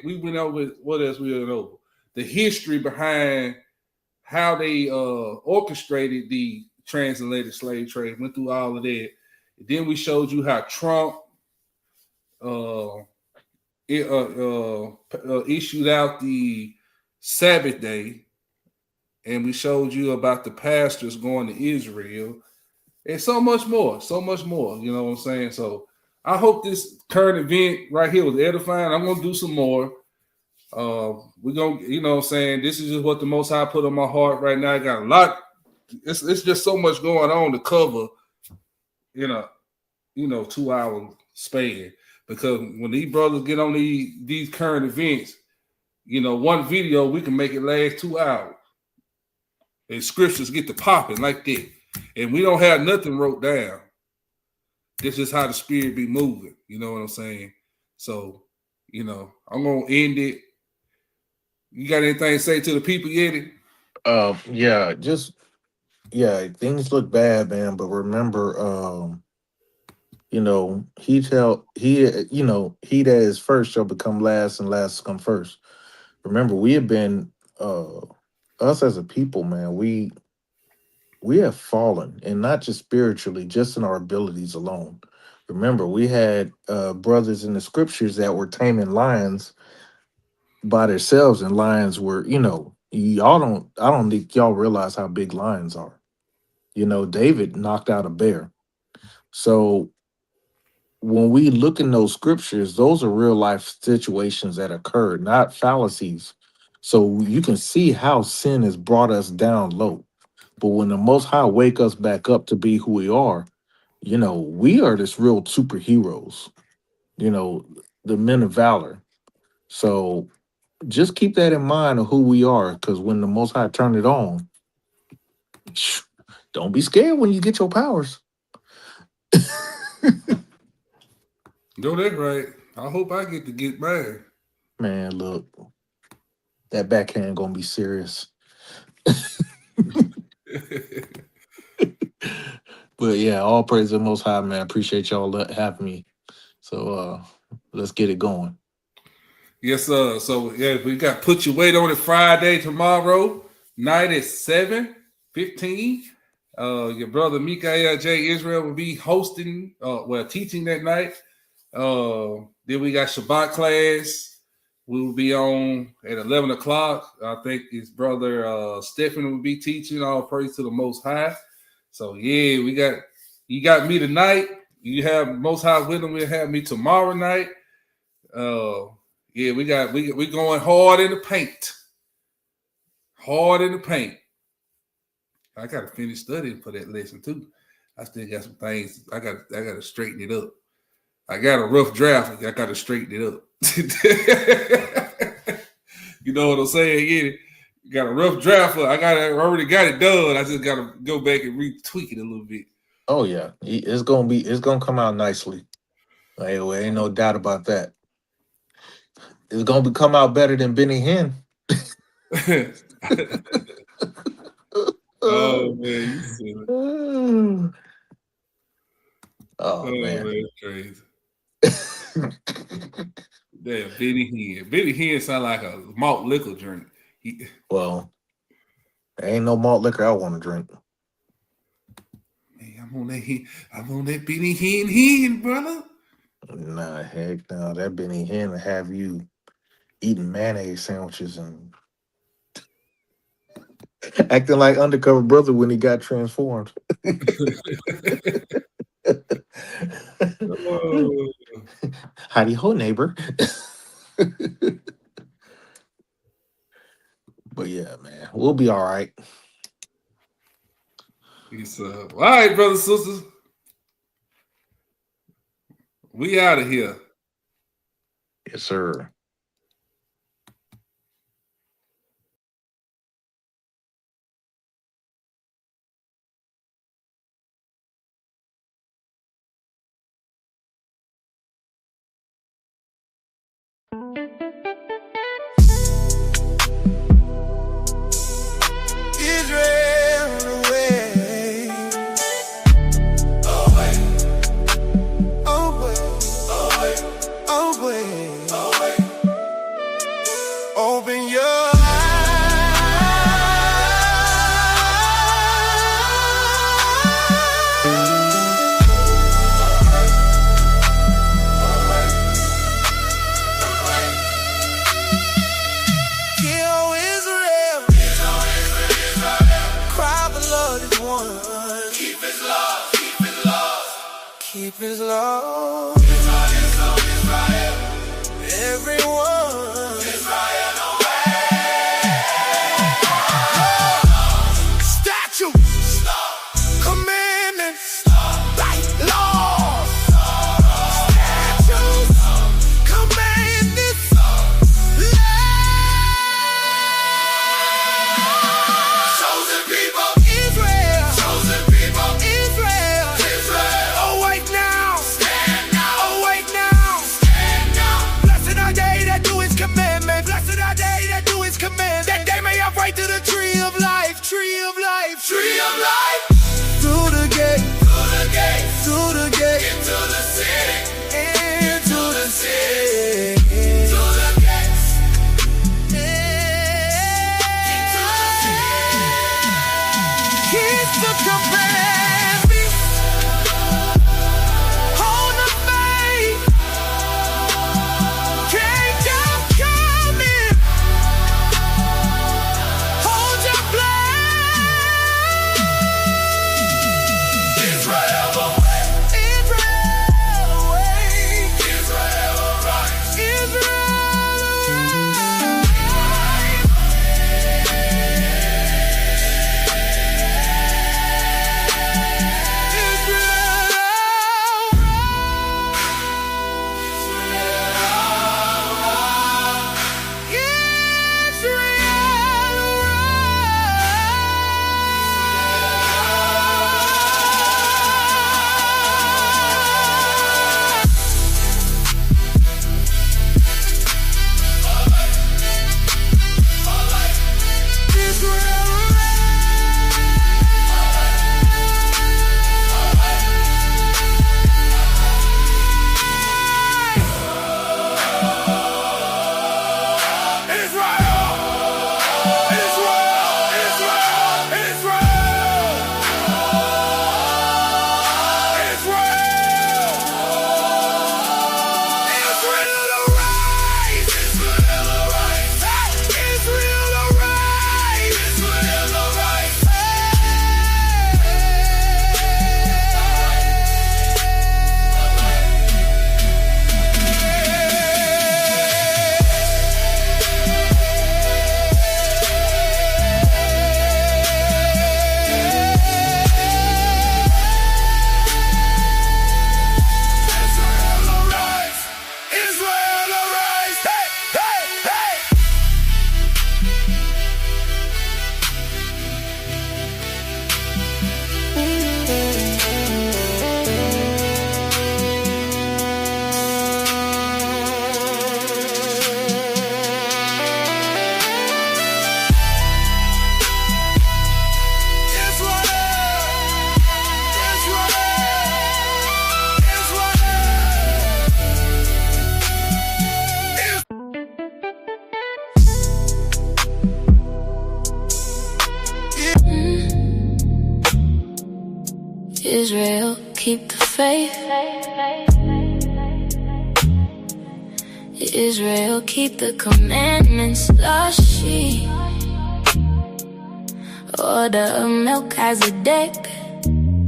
we went over, what else we went over? The history behind how they orchestrated the transatlantic slave trade. Went through all of that. Then we showed you how Trump issued out the Sabbath day, and we showed you about the pastors going to Israel, and so much more, you know what I'm saying? So I hope this current event right here was edifying. I'm going to do some more. We're going to, you know what I'm saying, this is just what the Most High put on my heart right now. I got a lot. It's just so much going on to cover in a, 2-hour span. Because when these brothers get on these current events, one video, we can make it last 2 hours. And scriptures get to popping like that. And we don't have nothing wrote down. This is how the spirit be moving. You know what I'm saying? So, I'm going to end it. You got anything to say to the people, Yeti? Things look bad, man. But remember, he that is first shall become last, and last come first. Remember, we have been us as a people, man. We have fallen, and not just spiritually, just in our abilities alone. Remember, we had brothers in the scriptures that were taming lions by themselves, and lions were, I don't think y'all realize how big lions are. David knocked out a bear. So when we look in those scriptures, those are real life situations that occurred, not fallacies. So you can see how sin has brought us down low. But when the Most High wake us back up to be who we are, we are this real superheroes, the men of valor. So just keep that in mind of who we are, because when the Most High turn it on, don't be scared when you get your powers. No, that's right. I hope I get to get mine. Man, look, that backhand gonna be serious. But yeah, all praise the Most High, man. Appreciate y'all having me. So Let's get it going. Yes, sir. So yeah, we got Put Your Weight on It Friday tomorrow night at 7:15. Your brother Mikael J. Israel will be hosting, teaching that night. Then we got Shabbat class. We will be on at 11 o'clock. I think his brother Stephen will be teaching. All praise to the Most High. So yeah, you got me tonight. You have Most High Wisdom. We'll have me tomorrow night. Yeah, we going hard in the paint. Hard in the paint. I gotta finish studying for that lesson too. I still got some things. I gotta straighten it up. I got a rough draft. I gotta straighten it up. You know what I'm saying? Yeah, you got a rough draft. I already got it done. I just gotta go back and retweak it a little bit. Oh yeah, it's gonna come out nicely. Hey, well, ain't no doubt about that. It's gonna come out better than Benny Hinn. Oh man, you silly. Oh man, that's crazy. Damn, Benny Hinn. Benny Hinn sound like a malt liquor drink. Well, there ain't no malt liquor I want to drink. Man, I'm on that Benny Hinn, brother. Nah, heck no. That Benny Hinn will have you eating mayonnaise sandwiches and acting like Undercover Brother when he got transformed. Oh. Howdy ho, neighbor. But yeah, man, we'll be all right. All right, brothers and sisters. We out of here. Yes, sir. Israel away. Open your keep his love. Everyone. Statue. Commandments. Right laws. Statutes. Commandments. Chosen people. Israel. Chosen people. Israel. Awake now. Stand now. Awake now. Stand now. Blessed are they that do it. Israel, keep the faith. Israel, keep the commandments. Lashi, order of Melchizedek,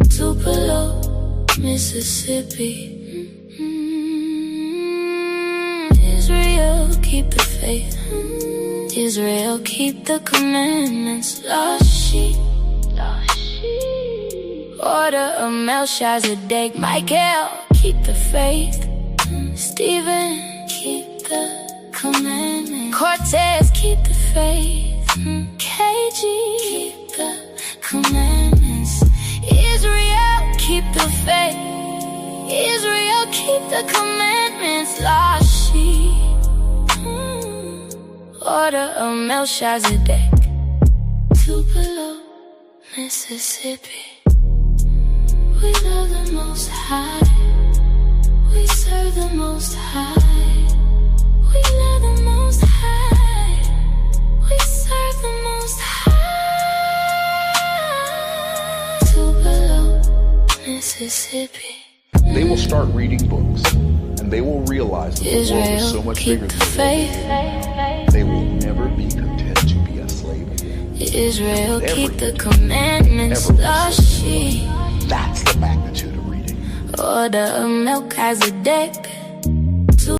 Tupelo, Mississippi. Israel, keep the faith. Israel, keep the commandments. Lashi, order of Melchizedek. Michael, keep the faith. Stephen, keep the commandments. Cortez, keep the faith. KG, keep the commandments. Israel, keep the faith. Israel, keep the commandments. Lashi, order of Melchizedek, Tupelo, Mississippi. We love the Most High. We serve the Most High. We love the Most High. We serve the Most High. Tupelo, Mississippi. They will start reading books, and they will realize that the world is so much bigger than faith. They will never be content to be a slave again. Israel, keep the commandments. Lashi, that's the magnitude of reading. order of Melchizedek,